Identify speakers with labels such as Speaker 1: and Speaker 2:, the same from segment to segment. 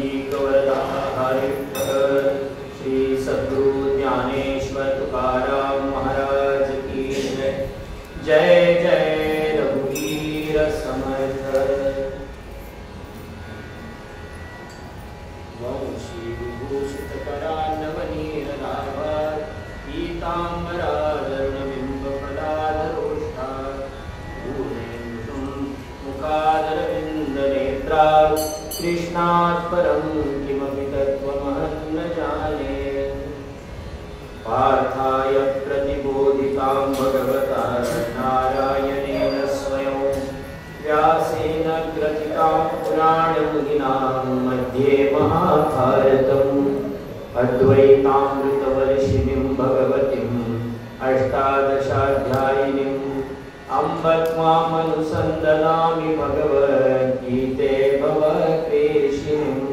Speaker 1: पुंडलीक वरदा हरिभर श्री सद्गुरु ज्ञानेश्वर तुकाराम महाराज की जय। जय जय रघुवीर समर्थ। वंशी विभूषित करान्नवनीरदाभा पीताम्बराधरुणबिम्ब प्रदाधरोष्ठा मुखादरविन्दनेत्रा कृष्णात् परं किमपि तत्त्वमहं न जाने। पार्थाय प्रतिबोधितां भगवता नारायणेन स्वयं व्यासेन ग्रथितां पुराणमुनिनां मध्ये महाभारतम् अद्वैतामृतवर्षिणीं भगवतीम् अष्टादशाध्यायिनीम् अम्ब त्वामनुसन्दनामि भगवद्गीते भवक्लेशिनीम्।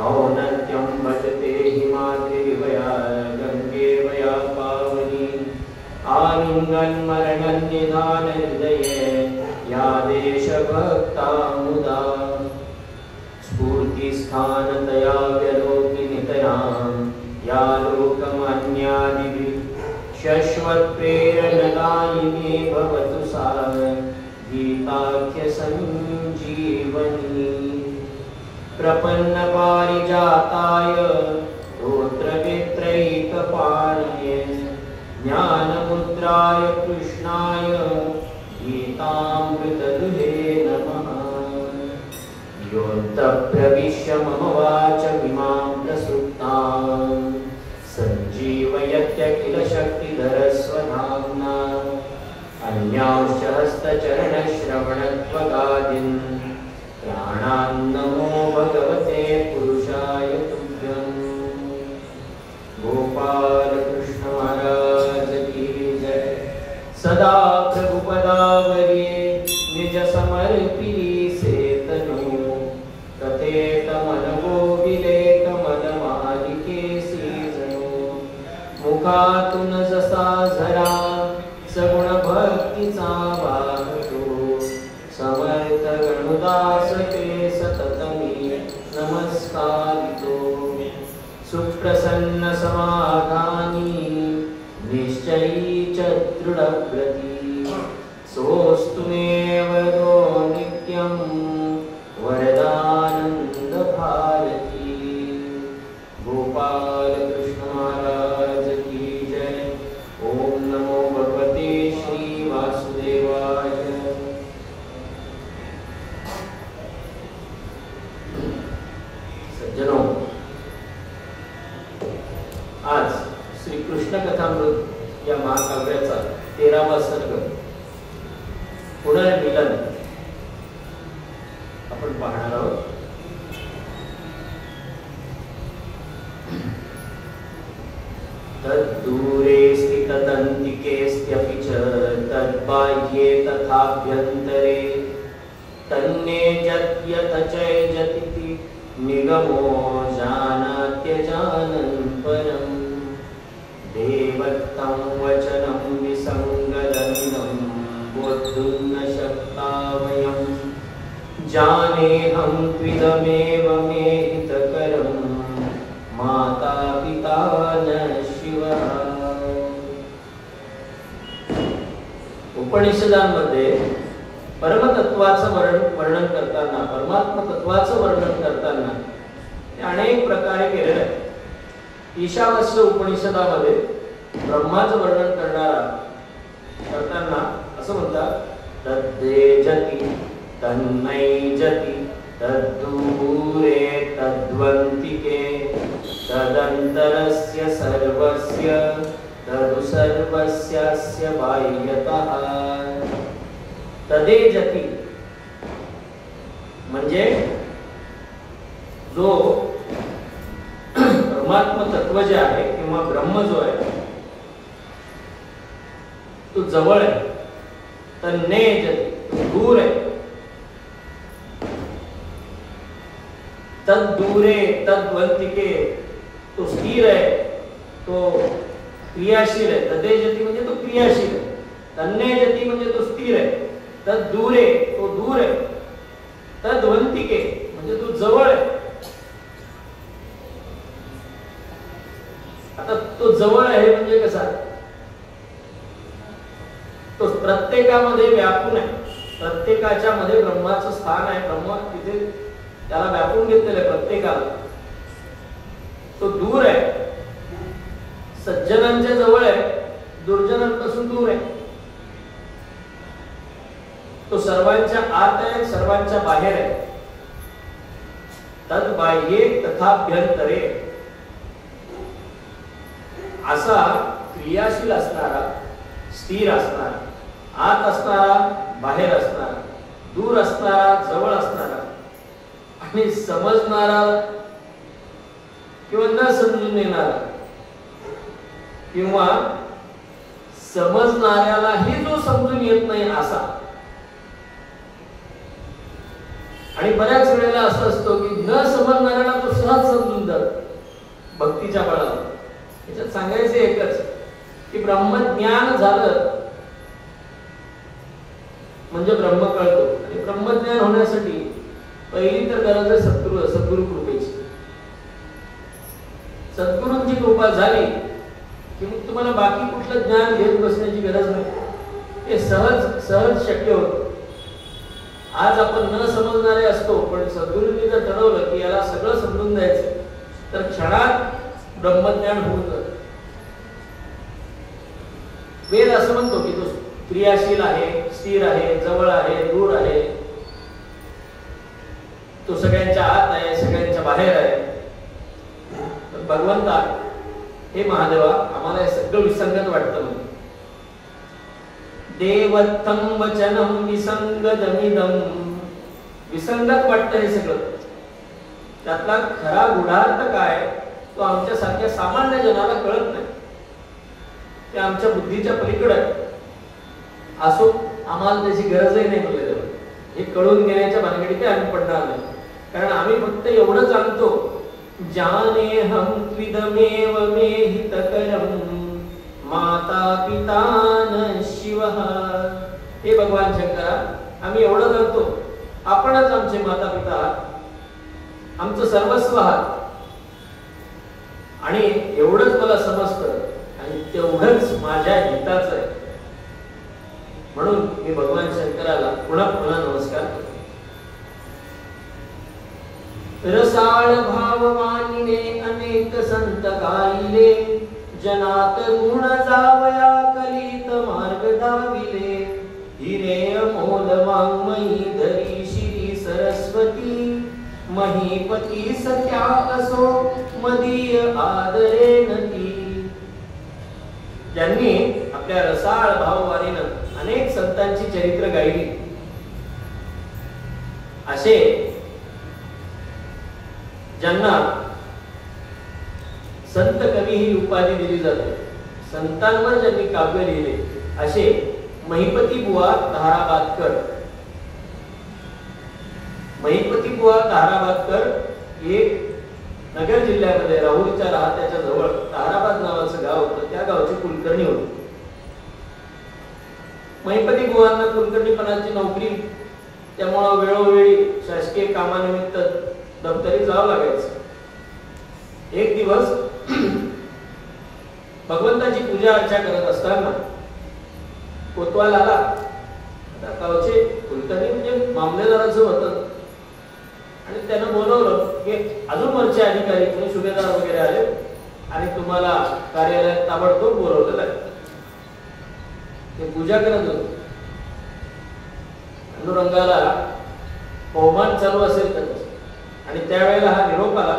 Speaker 1: औन्नत्यं भजते हिमाद्रिवया गङ्गे वया पावनी आलिङ्गन्मरणन्निधानहृदये या देशभक्ता मुदा स्फूर्तिस्थानतया व्यलोकिनितरां या लोकमान्यादिभिः शश्वत्प्रेरणदायिनी भवतु सा गीताख्यसञ्जीवनी। प्रपन्नपारिजाताय स्तोत्रवेत्रैकपाणये ज्ञानमुद्राय कृष्णाय गीतामृतदुहे नमः। योऽन्तःप्रविश्य मम वाचमिमां प्रसुप्तां सञ्जीवयत्यखिल शक्तिधरस्वधाम्ना अन्यांश्च हस्तचरणश्रवणत्वगादीन् प्राणान्नमो भगवते पुरुषाय तुभ्यम्। गोपाल कृष्ण महाराज की जय। सदा प्रभुपदावरी निज समर्पिली सेतनु कथेत मन गोविलेक मन मालिके सीजनु। मुखातून जसा झरा सगुण भक्तीचा वाहतो समर्थ गणुदास ते सतत मी नमस्कारितो। सुप्रसन्न समाधानी निश्चयी च दृढव्रती सोऽस्तु मे वरो नित्यं वरदानंद भारती। गोपाल कृष्ण महाराज की जय। ओम नमो भगवते श्री वासुदेवाय। सज्जनों, आज श्री कृष्ण कथामृत या महाकाव्याचा 13वा सर्ग पुनर्मिलन आपण पाहणार आहोत। तद्दूरे स्थितदन्तिकेऽस्त्यपि च तद्बाह्ये तथाभ्यन्तरे तन्नेजत्यथ चैजतीति निगमो जानात्यजानन् परम्। देवत्तं वचनं विसङ्गदन्तं बोद्धुं न शक्ता वयं जानेऽहं त्विदमेव मे हितकरं माता पिता न शिवः। उपनिषदांमध्ये परमतत्वाचं वर्णन करताना परमात्म तत्वाचं वर्णन करताना अनेक प्रकारे केलेलं आहे। ईशावास्य उपनिषदामध्ये ब्रह्माचं वर्णन करताना असं म्हणतात तद्देजति तन्मैजति तद्दूरे तद्वन्तिके तदन्तरस्य सर्वस्य तदु सर्वस्यास्य बाह्यतः। तदेजति म्हणजे जो परमात्म तत्व जे आहे किंवा ब्रह्म जो आहे तो जवळ आहे। तन्नेजति तो दूर आहे। तद्दूरे तद्वन्तिके तो स्थिर आहे, तो क्रियाशील आहे। तदेजति म्हणजे तो क्रियाशील आहे। तन्नेजति म्हणजे तो स्थिर आहे। तद्दूरे तो दूर आहे। तद्वन्तिके म्हणजे तो जवळ आहे। ब्रह्माचं स्थान आहे, ब्रह्म तिथे त्याला व्यापून घेतलेलं आहे प्रत्येकाला. तो दूर आहे, सज्जनांच्या जवळ आहे, दुर्जनांपासून दूर आहे. तो सर्वांच्या आत आहे, सर्वांच्या बाहेर आहे. तद बाह्ये तथाभ्यंतरे असा क्रियाशील असणारा, स्थिर असणारा, आत असणारा, बाहेर असणारा, दूर असणारा, जवळ असणारा आणि समजणारा किंवा न समजून येणारा किंवा समजणाऱ्यालाही जो समजून येत नाही असा. आणि बऱ्याच वेळेला असं असतं की न समजणाऱ्याला तो सहज समजून जातो भक्तीच्या बळावर. याच्यात सांगायचं एकच की ब्रह्मज्ञान झालं म्हणजे ब्रह्म कळतो. आणि ब्रह्मज्ञान होण्यासाठी पहिली तर गरज आहे सद्गुरु कृपेची. सद्गुरूंची कृपा झाली की मग तुम्हाला बाकी कुठलं ज्ञान घेत बसण्याची गरज नाही. हे सहज शक्य होतं. आज आपण न समजणारे असतो, पण सद्गुरूंनी जर ठरवलं की याला सगळं समजून द्यायचं तर क्षणात ब्रह्मज्ञान होऊन जातं. वेद असं म्हणतो की तो क्रियाशील आहे, स्थिर आहे, जवळ आहे, दूर आहे, तो सगळ्यांच्या आत आहे, सगळ्यांच्या बाहेर आहे. पण भगवंता हे महादेवा आम्हाला हे सगळं विसंगत वाटतं. म्हणजे देवत्तम वचनम विसंगतमिदम, विसंगत वाटतं हे सगळं. त्यातला खरा गुढार्थ काय तो आमच्या सारख्या सामान्य जनाला कळत नाही. ते आमच्या बुद्धीच्या पलीकडे असो, आम्हाला त्याची गरजही नाही म्हणले. हे कळून घेण्याच्या भानगडीत आम्ही पडणार नाही. कारण आम्ही फक्त एवढं जाणतो, जाने हम त्विदमेव मे हितकरम माता पिता न शिवः. हे भगवान शंकरा, आम्ही एवढं जाणतो, आपणच आमचे माता पिता आहात, आमचं सर्वस्व आहात. आणि एवढंच मला समजतं आणि तेवढंच माझ्या हिताचं आहे. म्हणून मी भगवान शंकराला पुन्हा पुन्हा नमस्कार करतो. रसाळ भाव मानिले अनेक संत गायिले, जनात गुण जावया कलित मार्ग दाविले. हिरे अमोल वाङ्मयी धरी श्री सरस्वती, महीपती सत्या असो मदीय आदरे नती. ज्यांनी आपल्या रसाळ भाववाणीनं अनेक संतांची चरित्र गायली, असे ज्यांना संत कवी ही उपाधी दिली जाते, संतांवर ज्यांनी काव्य लिहिले, असे महिपती बुवा ताराबादकर. महिपती बुवा ताराबादकर एक नगर जिल्ह्यामध्ये राहुरीच्या राहत्याच्या जवळ ताराबाद नावाचं गाव होतं. त्या गावचे कुलकर्णी होते. महिपती बुवांना कुलकर्णीपणाची नोकरी, त्यामुळं वेळोवेळी शासकीय कामानिमित्त दप्तरी जावं लागायचं. एक दिवस भगवंताची पूजा अर्चा करत असताना कोतवाल आला. गावचे कुलकर्णी म्हणजे मामलेदाराचं होतं आणि त्यानं बोलवलं की अजून वरचे अधिकारी म्हणजे सुभेदार वगैरे आले आणि तुम्हाला कार्यालयात ताबडतोब बोलवलेलं आहे. ते पूजा करत होते. अनुरंगाला बहुमान चालू असेल तर, आणि त्यावेळेला हा निरोप आला.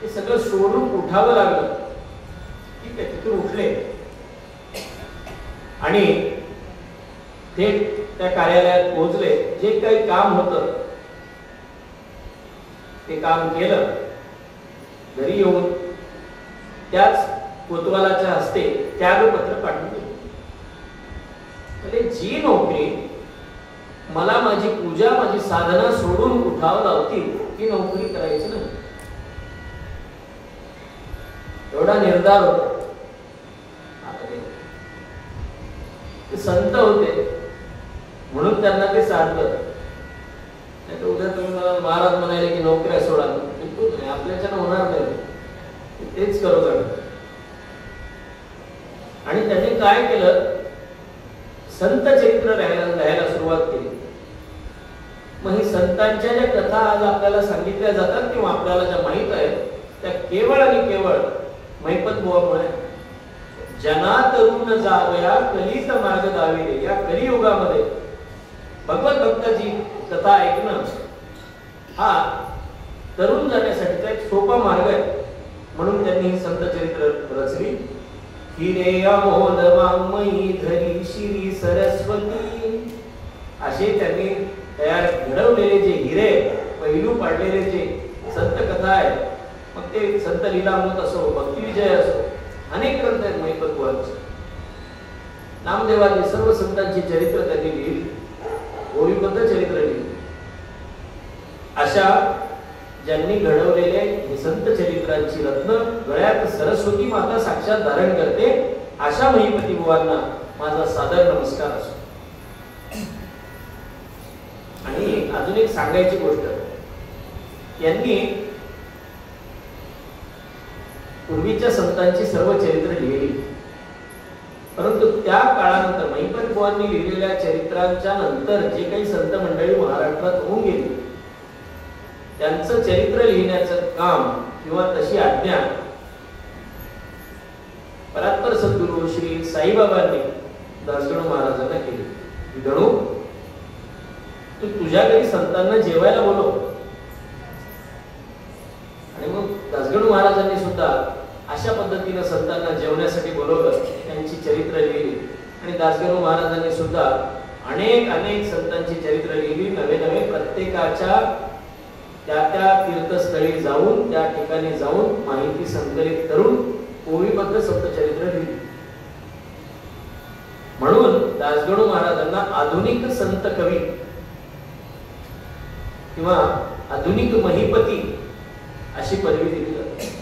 Speaker 1: हे सगळं सोडून उठावं लागलं. ठीक आहे, तिथून उठले आणि थेट त्या कार्यालयात पोहोचले. जे काही काम होतं ते काम केलं. घरी येऊन त्याच कोतवालाच्या हस्ते त्यागपत्र पाठवून दिलं. जी नोकरी मला माझी पूजा, माझी साधना सोडून उठावं लावतील, ती नोकरी करायची नाही. एवढा निर्धार होता. ते संत होते म्हणून त्यांना ते साधलं. नाही तर उद्या तुम्ही मला महाराज म्हणाले की नोकऱ्या सोडा, आपल्याच्यानं होणार नाही. तेच करत आहे. आणि त्यांनी काय केलं, संत चरित्र लिहायला सुरुवात केली. मग ही संतांच्या ज्या कथा आज आपल्याला सांगितल्या जातात किंवा आपल्याला ज्या माहित आहेत त्या केवळ आणि केवळ महिपत बुवामुळे. जना तरुण जावया कलित मार्ग दाविले, या कलियुगामध्ये भगवत भक्ताची कथा ऐकणं हा तरुण जाण्यासाठीचा एक सोपा मार्ग आहे. म्हणून त्यांनी ही संत चरित्र रचली. हिरे अमोल वाङ्मयी धरी श्री सरस्वती, असे त्यांनी तयार घडवलेले जे हिरे, पैलू पाडलेले जे संत कथा आहे, मग ते संत लीलामृत असो, भक्तिविजय असो, अनेक ग्रंथ आहेत महिपत बुवांचे. नामदेवांनी सर्व संतांची चरित्र त्यांनी लिहिली, ओवीबद्ध चरित्र लिहिली. अशा ज्यांनी घडवलेले हे संत चरित्रांची रत्न गळ्यात सरस्वती माता साक्षात धारण करते, अशा महिपती बुवांना माझा सादर नमस्कार असो. आणि अजून एक सांगायची गोष्ट, यांनी पूर्वीच्या संतांची सर्व चरित्र लिहिली, परंतु त्या काळानंतर महिपत बुवांनी लिहिलेल्या चरित्रांच्या नंतर जे काही संत मंडळी महाराष्ट्रात होऊन गेली, त्यांचं चरित्र लिहिण्याचं काम किंवा तशी आज्ञा परात्पर सद्गुरू श्री साईबाबांनी दासगणू महाराजांना केली. गणू, तू तुझ्या घरी संतांना जेवायला बोलव. आणि मग दासगणू महाराजांनी सुद्धा अशा पद्धतीने संतांना जेवण्यासाठी बोलवलं, त्यांची चरित्र लिहिली. आणि दासगणू महाराजांनी सुद्धा अनेक अनेक संतांची चरित्र लिहिली. नवे नवे प्रत्येकाच्या त्या त्या तीर्थस्थळी जाऊन, त्या ठिकाणी जाऊन माहिती संकलित करून ओवीबद्ध संत चरित्र लिहिली. म्हणून दासगणू महाराजांना आधुनिक संत कवी किंवा आधुनिक महिपती अशी पदवी दिली जाते.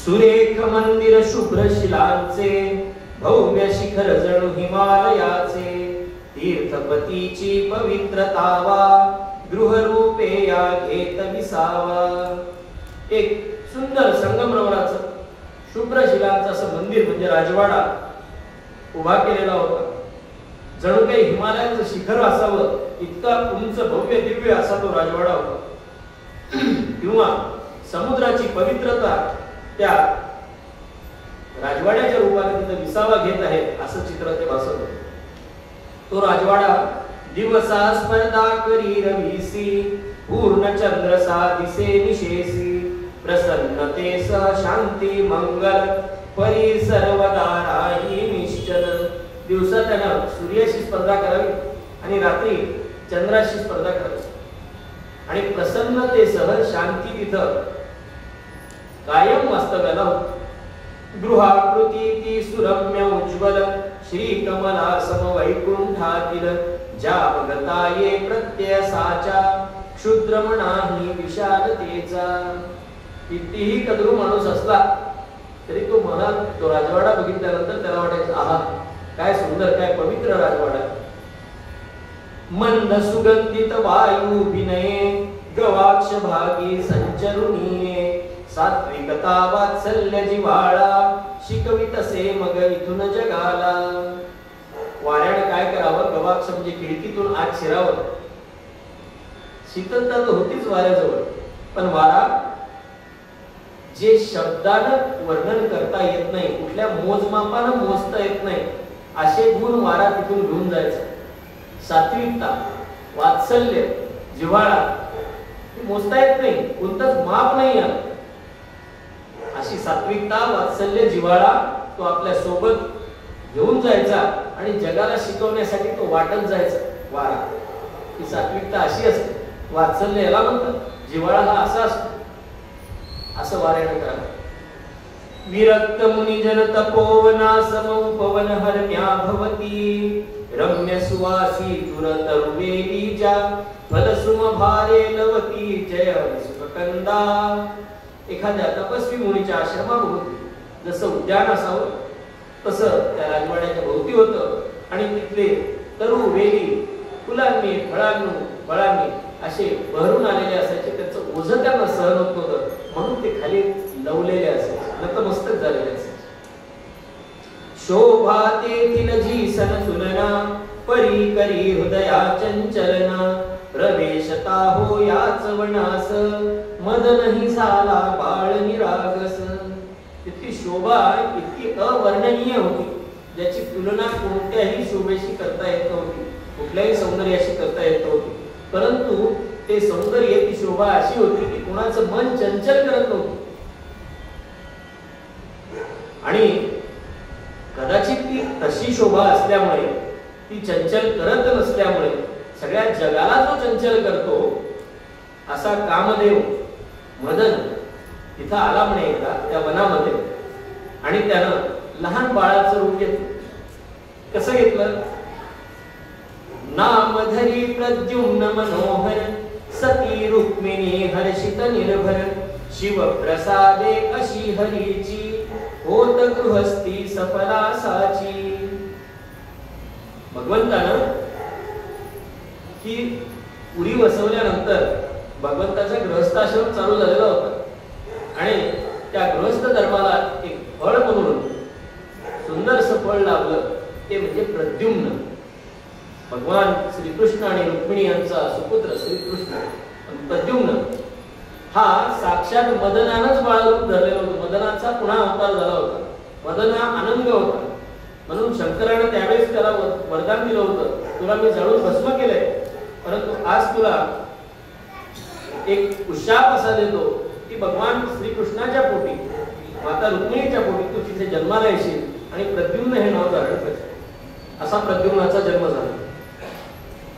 Speaker 1: सुरेख मंदिर शुभ्र शिलांचे, भव्य शिखर जणू हिमालयाचे, तीर्थपतीची पवित्रतावा, गृहरूपे या घेत विसावा. एक सुंदर संगमरवराचं शुभ्र शिलांचं असं मंदिर म्हणजे राजवाडा उभा केलेला होता. जणू काही हिमालयाचं शिखर असावं इतका उंच भव्य दिव्य असा तो राजवाडा होता. किंवा समुद्राची पवित्रता त्या राजवाड्याच्या रूपाने तिथं विसावा घेत आहे असं चित्र ते भासत होतं. तो राजवाडा दिवसा स्पर्धा करी रवीसी, पूर्ण चंद्र सा दिसे निशेसी, प्रसन्नते सह शांती मंगल, परी सर्वदा राही निश्चल. दिवसा त्यानं सूर्याशी स्पर्धा करावी आणि रात्री चंद्राशी स्पर्धा करावी. आणि प्रसन्नतेसह शांती तिथं कायम वास्तव्याला होती. गृहाकृती ती सुरम्य उज्ज्वल, श्री कमला सम वैकुंठातील, ज्या भगता ये प्रत्यय साचा, क्षुद्र मनाही विशालतेचा. कितीही कदरू माणूस असला तरी तो मनात तो राजवाडा बघितल्यानंतर त्याला वाटायचं, आहा काय सुंदर, काय पवित्र राजवाडा. मंद सुगंधित वायू विनये, गवाक्ष भागी संचरुणीये, सात्विकता वात्सल्य जिव्हाळा, शिकवितसे मग इथून जगाला. वाऱ्याने काय करावं, गवाक्ष म्हणजे खिडकीतून आत शिरावं. शीतलता तर होतीच वाऱ्याजवळ, पण वारा जे शब्दानं वर्णन करता येत नाही, कुठल्या मोजमापानं मोजता येत नाही, असे गुण वारा तिथून घेऊन जायचा. सात्विकता, वात्सल्य, जिव्हाळा मोजता येत नाही, कोणतंच माप नाही आहे. अशी सात्विकता, वात्सल्य, जिव्हाळा तो आपल्या सोबत घेऊन जायचा आणि जगाला शिकवण्यासाठी तो वाटत जायचा. वारा ही सात्विकता अशी असते, वात्सल्य याला म्हणतात, जिव्हाळा हा असा असतो. असं वाऱ्याने करा. विरक्त मुनिजन तपोवना समोपवन हरण्या भवती, रम्य सुवासी तुरतरुवेलीजा, फलसुम भारे लवती जय सुखकंदा. एखाद्या तपस्वी मुनीच्या आश्रमाभोवती जसं उद्यान असावं तसं त्या राजवाड्याच्या भोवती होतं. आणि तिथले तरु वेली फुलांनी फळांनी असे बहरून आलेले असायचे. त्याचं ओझं त्यांना सहन होत नव्हतं, म्हणून ते खाली लवलेले असायचे, नतमस्तक झालेले असायचे. शोभा तेथील जी सन तुलना, परी करी करी हृदया चंचलना प्रवेशता हो याच वनास मद नाही झाला बाळ निरागस. इतकी शोभा इतकी अवर्णनीय होती, ज्याची तुलना कोणत्याही शोभेशी करता येत नव्हती, कुठल्याही सौंदर्याशी करता येत नव्हती. परंतु ते सौंदर्य, ती शोभा अशी होती की कोणाचं मन चंचल करत नव्हतं. आणि कदाचित ती तशी शोभा असल्यामुळे, ती चंचल करत नसल्यामुळे सगळ्या जगाला जो चंचल करतो असा कामदेव मदन तिथं आला म्हणे एकदा त्या वनामध्ये. आणि त्यानं लहान बाळाचं रूप घेतलं. कसं घेतलं? नामधरी प्रद्युम्न मनोहर सती रुक्मिणी हर्षित निर्भर शिवप्रसादे अशी हरीची होत गृहस्थी सफलासाची. भगवंतानं ही पुरी वसवल्यानंतर भगवंताचा गृहस्थाश्रम चालू झालेला होता आणि त्या गृहस्थ धर्माला एक फळ म्हणून सुंदरसं फळ लाभलं, ते म्हणजे प्रद्युम्न. भगवान श्रीकृष्ण आणि रुक्मिणी यांचा सुपुत्र श्रीकृष्ण प्रद्युम्न हा साक्षात मदनानंच बाळरूप धरलेला होता. मदनाचा पुन्हा अवतार झाला होता. मदन हा आनंद होता. म्हणून शंकराने त्यावेळेस त्याला वरदान दिलं होतं, तुला मी जळून भस्म केलंय, परंतु आज तुला एक उशाप असा देतो की भगवान श्रीकृष्णाच्या पोटी, माता रुक्मिणीच्या पोटी तू तिथे जन्माला येशील आणि प्रद्युम्न हे नाव धारण करशील. असा प्रद्युम्नाचा जन्म झाला.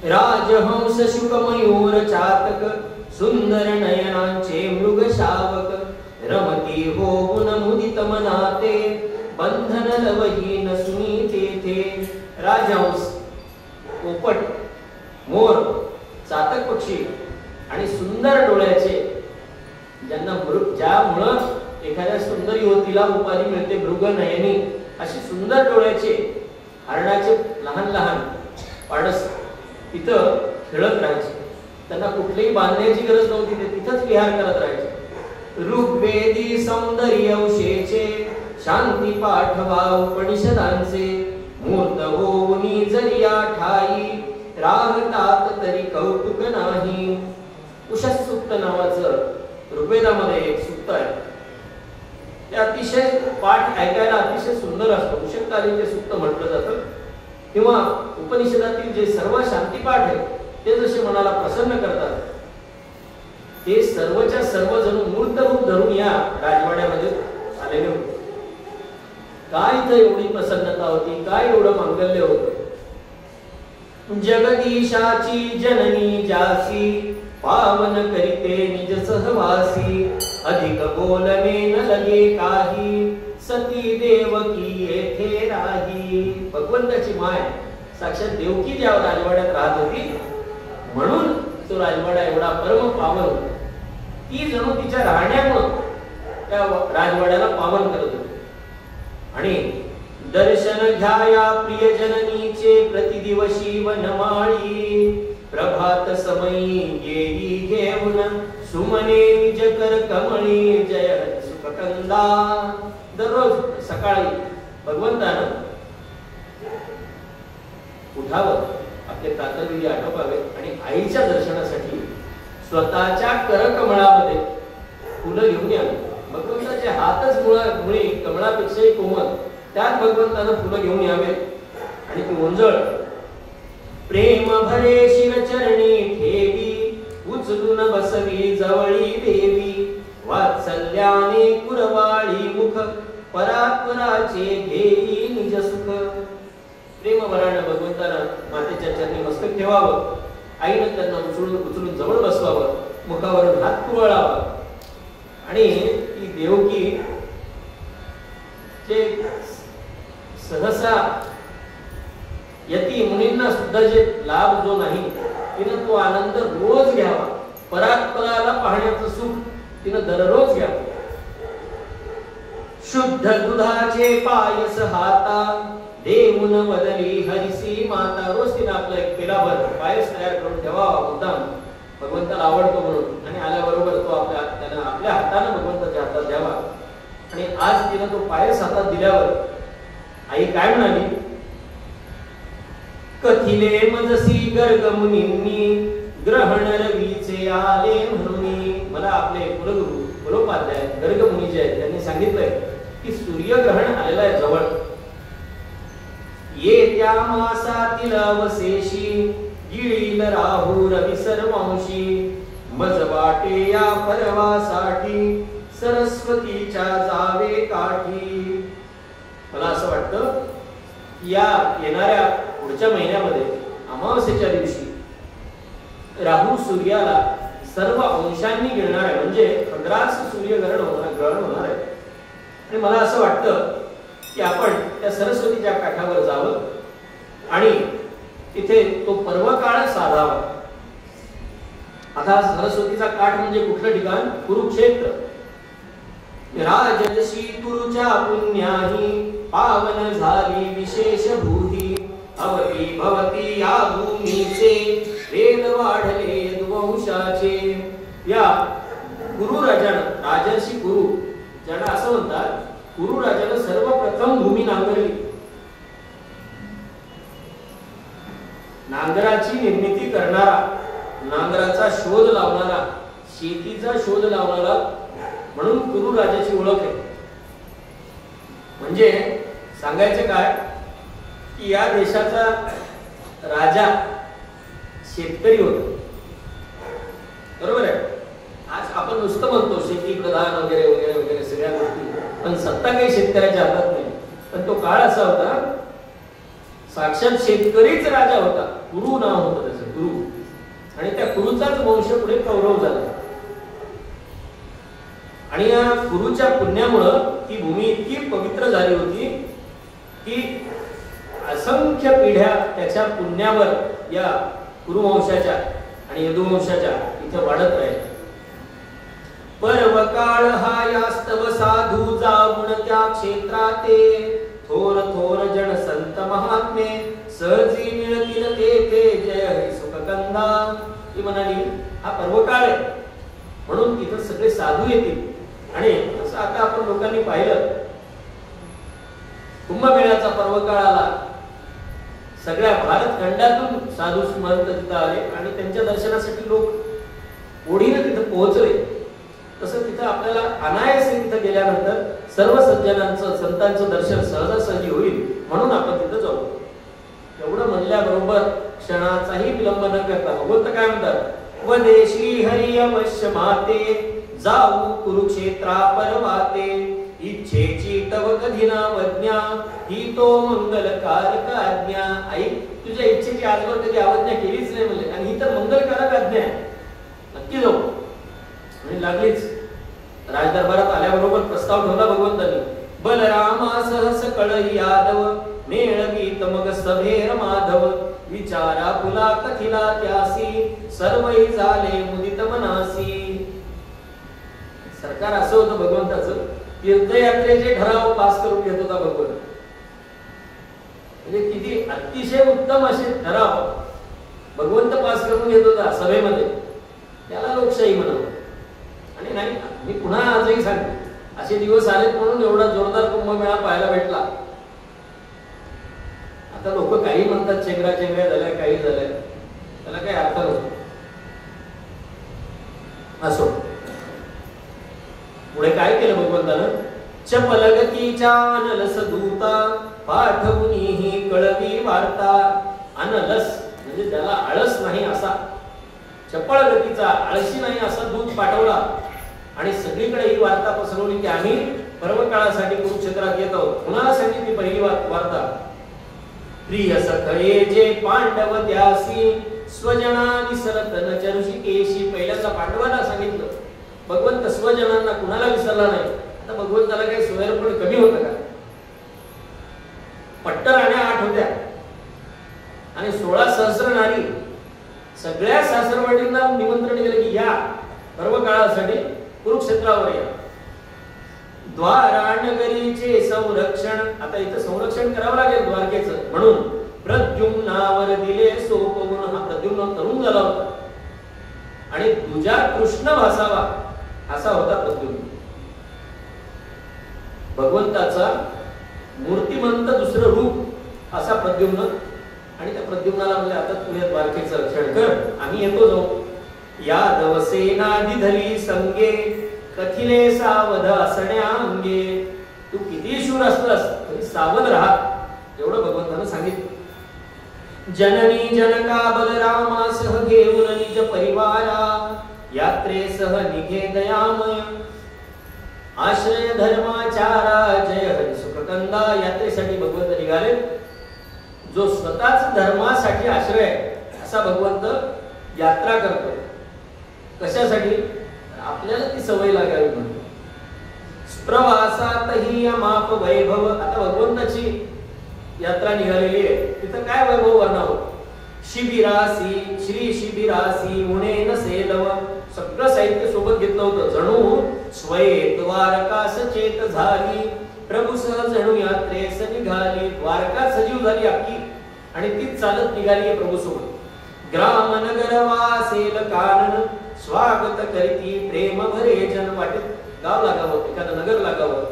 Speaker 1: राजहंस शुक मयूर चातक सुंदर नयनांचे मृग शावक रमती होऊन मुदित मनाते बंधन लवहीन सुनीते थे. राजहंस, पोपट, मोर, चातक पक्षी आणि सुंदर डोळ्याचे, ज्यांना ज्यामुळं एखाद्या सुंदर युवतीला उपाधी मिळते मृग नयनी, अशी सुंदर डोळ्याचे हरणाचे लहान लहान पाडस तिथं खेळत राहायचे. त्यांना कुठलीही बांधण्याची गरज नव्हती, ते तिथंच विहार करत राहायचे. ऋग्वेदी सौंदर्य औषेचे शांती पाठवा उपनिषदांचे मूर्त होऊनी जरिया ठाई राहतात तरी कौतुक नाही. उषस सूक्त नावाचं ऋग्वेदामध्ये एक सूक्त आहे. ते अतिशय पाठ ऐकायला अतिशय सुंदर असतं. उषकालीचे सूक्त म्हटलं जातं. किंवा उपनिषदातील जे सर्व शांतीपाठ आहेत ते जसे मनाला प्रसन्न करतात, ते सर्वच्या सर्व जण मूर्त रूप धरून या राजवाड्यामध्ये आलेले होते. काय इथं एवढी प्रसन्नता होती, काय एवढं मांगल्य होतं. जगदीशाची जननी जासी पावन करीते निज सहवासी अधिक बोलणे न लगे काही सती देवकी येथे राही. भगवंताची माय साक्षात देवकी ज्या राजवाड्यात राहत होती म्हणून तो राजवाडा एवढा परम पावन होता. ती जणू तिच्या राहण्यामुळे त्या राजवाड्याला पावन करत होती. आणि दर्शन घ्याया प्रिय जननीचे प्रतिदिवशी वनमाळी प्रभात समयी येई घेऊन सुमने निज कर कमळी जय सुखकंदा. दररोज सकाळी भगवंतानं उठावं, आपले प्रातःविधी आटोपावे आणि आईच्या दर्शनासाठी स्वतःच्या करकमळामध्ये फुलं घेऊन यावी. भगवंताचे हातच मुळे कमळापेक्षाही कोमल, त्यात भगवंतानं फुलं घेऊन यावे आणि ती ओंजळ प्रेम भरे शिरचरणी ठेवी उचलून बसवी जवळी देवी वात्सल्याने कुरवाळी मुख परात्पराचे घेई निज सुख. प्रेमभराने भगवंतानं मातेच्या चरणी मस्तक ठेवावं, आईनं त्यांना उचलून जवळ बसवावं, मुखावरून हात कुरवाळावा आणि ती देवकी जे सहसा यती मुनींना सुद्धा जे लाभ जो नाही तिनं तो आनंद रोज घ्यावा. परात्पराला पाहण्याचं सुख तिनं दररोज घ्यावं. शुद्ध दुधाचे पायस हाता देऊन वदली हरिसी माता. रोज तिनं आपला एक पेलाभर पायस तयार करून ठेवावा मुद्दाम, भगवंताला आवडतो म्हणून. आणि आल्याबरोबर तो त्यानं आपल्या हाताने भगवंताच्या हातात द्यावा. आणि आज तिनं तो पायस हातात दिल्यावर आई काय म्हणाली? कथिले मजसी गर्ग मुनींनी ग्रहण रवीचे आले म्हणून. मला आपले कुलगुरु कुलोपाध्याय गर्ग मुनी जे आहेत त्यांनी सांगितलंय की सूर्यग्रहण आलेलं आहे जवळ. येत्या मासातील अवशेषी गिळील राहू रवी सर्वांशी मज वाटे या परवासाठी सरस्वतीच्या जावे काठी. मला असं वाटतं या येणाऱ्या पुढच्या महिन्यामध्ये अमावस्येच्या दिवशी राहू सूर्याला सर्व अंशांनी गिळणार आहे. म्हणजे 15 सूर्यग्रहण होणार आहे. आणि मला असं वाटतं की आपण त्या सरस्वतीच्या काठावर जावं आणि तिथे तो पर्वकाळ साधावा. आता सरस्वतीचा काठ म्हणजे कुठलं ठिकाण? कुरुक्षेत्र. राजर्षी कुरुच्या पुण्याही पावन झाली विशेष भूही अवती भवती या भूमीचे वेद वाढले यदुवंशाचे. या कुरु राजानं राजर्षी कुरु ज्यांना असं म्हणतात, कुरु राजानं सर्वप्रथम भूमी नांगरली. नांगराची निर्मिती करणारा, नांगराचा शोध लावणारा, शेतीचा शोध लावणारा म्हणून कुरु राजाची ओळख आहे. म्हणजे सांगायचं काय की या देशाचा राजा शेतकरी होता. बरोबर आहे. आज आपण नुसतं म्हणतो शेती प्रधान वगैरे वगैरे वगैरे सगळ्या गोष्टी, पण सत्ता काही शेतकऱ्याच्या हातात नाही. पण तो काळ असा होता साक्षात शेतकरीच राजा होता. कुरु नाव होतं त्याचं, कुरु. आणि त्या कुरुचाच वंश पुढे कौरव झाला. आणि या कुरुच्या पुण्यामुळं ती भूमी इतकी पवित्र झाली होती की असंख्य पिढ्या त्याच्या पुण्यावर या कुरुवंशाच्या आणि यदुवंशाच्या इथे वाढत राहील. पर्वकाळ हा यास्तव साधू जाऊन त्या क्षेत्राते थोर थोर जन संत महात्मे सहजी मिळतील ते जय हरी सुखकंदा. ती म्हणाली हा पर्वकाळ आहे म्हणून तिथं सगळे साधू येतील. आणि असं आता आपण लोकांनी पाहिलं कुंभमेळ्याचा पर्वकाळ आला, सगळ्या भारत खंडातून साधू महंत तिथं आले आणि त्यांच्या दर्शनासाठी लोक ओढीने तिथं पोहोचले. तसं तिथं आपल्याला अनायासे तिथं गेल्यानंतर सर्व सज्जनांचं संतांचं दर्शन सहजासहजी होईल म्हणून आपण तिथं जाऊ. एवढं म्हणल्याबरोबर क्षणाचाही विलंब न करता भगवंत काय म्हणतात, वदेशी हरी अवश्य माते जाऊ कुरुक्षेत्रा परवाते इच्छेची तव कधी नावज्ञा ही तो मंगलकारक आज्ञा. आई तुझ्या इच्छेची आजवर कधी अवज्ञा केलीच नाही म्हणले आणि ही तर मंगलकारक आज्ञा आहे, नक्की जाऊ. आणि लागलीच राजदरबारात आल्याबरोबर प्रस्ताव ठेवला भगवंतांनी. बलरामासह सकळ यादव मेळवीत मग सभेर माधव विचारा फुला कथिला त्यासी सर्वही झाले मुदित मनासी. सरकार असं होतं भगवंताचं, तीर्थयात्रेचे ठराव पास करून घेत होता भगवंत. म्हणजे किती अतिशय उत्तम असे ठराव भगवंत पास करून घेत होता सभेमध्ये. त्याला लोकशाही म्हणावं. आणि नाही, मी पुन्हा आजही सांगतो असे दिवस आलेत म्हणून एवढा जोरदार कुंभमेळा पाहायला भेटला. आता लोक काही म्हणतात चेंगरा चेंगऱ्या झाल्या, काही झाल्या, त्याला काही अर्थ नसतो. असो, पुढे काय केलं भगवंतानं, चपलगतीच्या अनलस दूता पाठवूनही कळवी वार्ता. अनलस म्हणजे त्याला आळस नाही असा, चपळ गतीचा आळशी नाही असा दूत पाठवला आणि सगळीकडे ही वार्ता पसरवली की आम्ही पर्वकाळासाठी कुरुक्षेत्रात येत आहोत. कुणाला सांगितली पहिली वार्ता, प्रिय सखळे जे पांडव त्यासी स्वजना विसरत न ऋषिकेशी. पहिल्यांदा पांडवांना सांगितलं. भगवंत स्वजनांना कुणाला विसरला नाही. आता भगवंताला काही स्वयंपण कमी होतं का? पट्टराण्या 8 होत्या आणि 16 सहस्र नारी. सगळ्या सासरवाडींना निमंत्रण दिलं की या पर्वकाळासाठी कुरुक्षेत्रावर या. द्वारानगरीचे संरक्षण, आता इथं संरक्षण करावं लागेल द्वारकेचं, म्हणून प्रद्युम्नावर दिले सोपवून. हा प्रद्युम्न तरुण झाला होता आणि तुझ्या कृष्ण भासावा असा होता प्रद्युम्न. भगवंताचा मूर्तिमंत दुसरं रूप असा प्रद्युम्न. आणि त्या प्रद्युम्नाला म्हणले आता तुझ्या द्वारकेचं रक्षण कर, आम्ही येतो जाऊ. यादव सेनाधी धरी संगे कथिले सावध असण्या अंगे. तू किती शूर असलास तरी सावध राहा, एवढं भगवंतानं सांगितलं. जननी जनका बलरामासह घेऊन निज परिवारा यात्रेसह निघे दयामय. आश्रय धर्माचारा जय हरी सुखकंदा. यात्रेसाठी भगवंत निघाले. जो स्वतःच धर्मासाठी आश्रय असा भगवंत यात्रा करतो. कशासाठी? आपल्याला ती सवय लागावी म्हणून. प्रवासातही अमाप वैभव. आता भगवंताची यात्रा निघालेली आहे, तिथं काय वैभव वर्णावं. शिबिरासी श्री शिबिरासी उणे नसेलव. सगळं साहित्य सोबत घेतलं होतं. जणू स्वये द्वारका सचेत झाली. प्रभू सह जणू यात्रेस निघाली. द्वारका सजीव झाली अख्खी आणि तीच चालत निघाली आहे प्रभू सोबत. ग्राम नगर वासेल कानन स्वागत करीती प्रेम भरे जन. वाटेत गाव लागावं, एखादं नगर लागावं,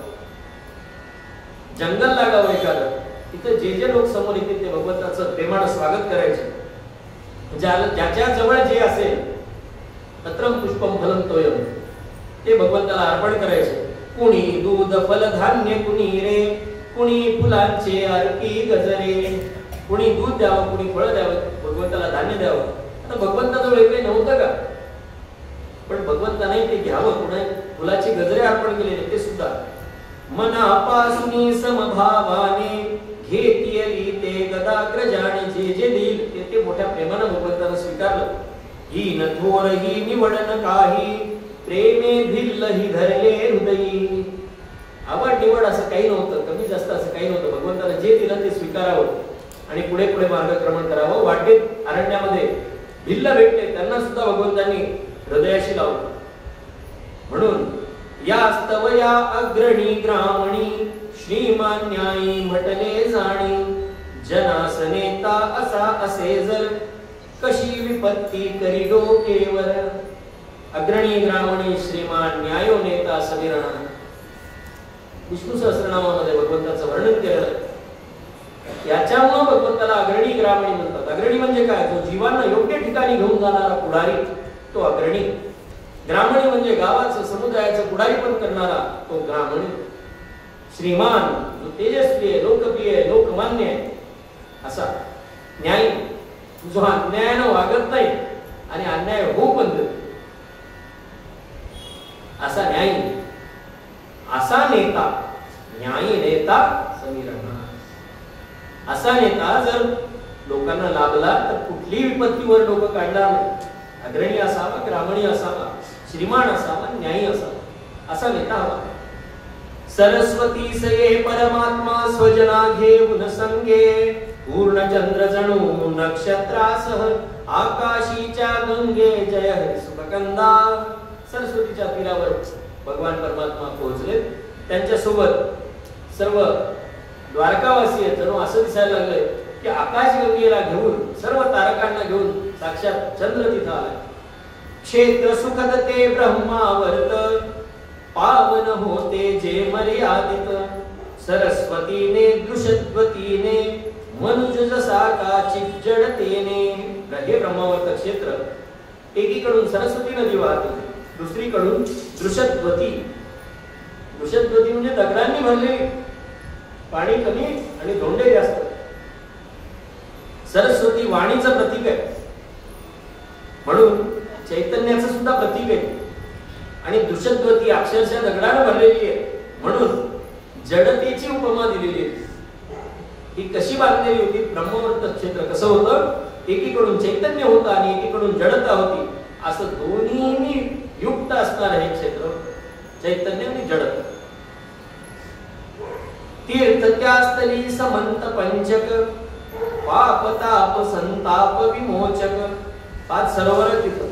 Speaker 1: जंगल लागावं एखादं, तिथे जे जे लोक समोर येतील ते भगवंताचं प्रेमानं स्वागत करायचे. ज्याच्या जवळ जे असेल पत्रम पुष्पम फलम तोयम ते भगवंताला अर्पण करायचे. कुणी दूध फल धान्य कुणी रे, कुणी फुलांचे अर्पी गजरे. कुणी दूध द्यावं, कुणी फळ द्यावं, भगवंताला धान्य द्यावं. आता भगवंताजवळ काही नव्हतं का? पण भगवंताने ते घ्यावं. कुणी फुलाचे गजरे अर्पण केलेले ते सुद्धा. मनापासून समभावाने घेतियली ते गदाग्रजाने. जे जे देईल ते मोठ्या प्रेमानं भगवंतानं स्वीकारलं. ही न थोर ही निवडन काही प्रेमे भिल्ल ही धरले हृदयी. आवड निवड असं काही नव्हतं, कमी जास्त असं काही नव्हतं. भगवंतानं जे दिलं ते स्वीकारावं आणि पुढे पुढे मार्गक्रमण करावं. वाटेत अरण्यामध्ये भिल्ल भेटले, त्यांना सुद्धा भगवंतांनी हृदयाशी लावलं. म्हणून या स्तवया अग्रणी ग्रामणी श्रीमान न्यायी म्हटले जाणी. जनासनेता असा असे जर कशी विपत्ती करी डोकेवर. अग्रणी ग्रामणी श्रीमान न्यायो नेता समीरणा. विष्णू सहस्रनामामध्ये भगवंताचं वर्णन केलं. याच्यामुळे भगवंताला अग्रणी ग्रामणी म्हणतात. अग्रणी म्हणजे काय? जो जीवांना योग्य ठिकाणी घेऊन जाणारा पुढारी तो अग्रणी. ग्रामणी म्हणजे गावाचं समुदायाचं पुढारी पण करणारा तो ग्रामणी. श्रीमान जो तेजस्वी आहे, लोकप्रिय आहे, लोकमान्य आहे असा. न्यायी जो अन्यायानं वागत नाही आणि अन्याय होऊ पण देतो असा न्यायी. असा नेता, न्यायी नेता समीरणा. असा नेता जर लोकांना लाभला तर कुठलीही विपत्तीवर डोकं काढणार नाही. अग्रणी असावा, ग्रामणी असावा, श्रीमान असावा, न्यायी असावा असा नेता हवा. सरस्वती सये परमात्मा स्वजना घेऊन संगे. पूर्ण चंद्र जणू नक्षत्रासह आकाशीच्या गंगे जय हरी सुखकंदा. सरस्वतीच्या तीरावर भगवान परमात्मा पोहोचले. त्यांच्या सोबत सर्व द्वारकावासी जणू असं दिसायला लागले की आकाश गंगेला घेऊन, सर्व तारकांना घेऊन साक्षात चंद्र तिथं आला. क्षेत्र सुखद ते ब्रह्मावर्त पावन होते जे मर्यादित. सरस्वतीने दृशद्वतीने मनुज जसा काचित जडतेने. हे ब्रह्मावर्त क्षेत्र एकीकडून सरस्वती नदी वाहते, दुसरीकडून दृशद्वती. दृशद्वती म्हणजे दगडांनी भरलेली, पाणी कमी आणि धोंडे जास्त. सरस्वती वाणीचं प्रतीक आहे, म्हणून चैतन्याचं सुद्धा प्रतीक आहे. आणि दृशद्वती अक्षरशः दगडानं भरलेली आहे, म्हणून जडतेची उपमा दिलेली आहे. ही कशी बांधलेली होती? ब्रह्मवर्त क्षेत्र कसं होतं? एकीकडून चैतन्य होतं आणि एकीकडून जडता होती. असं दोन्ही युक्त असणार हे क्षेत्र, चैतन्य आणि जडता. तीर्थ त्यास्थली समंत पंचक पाप ताप संताप विमोचक. 5 सरोवर तिथं.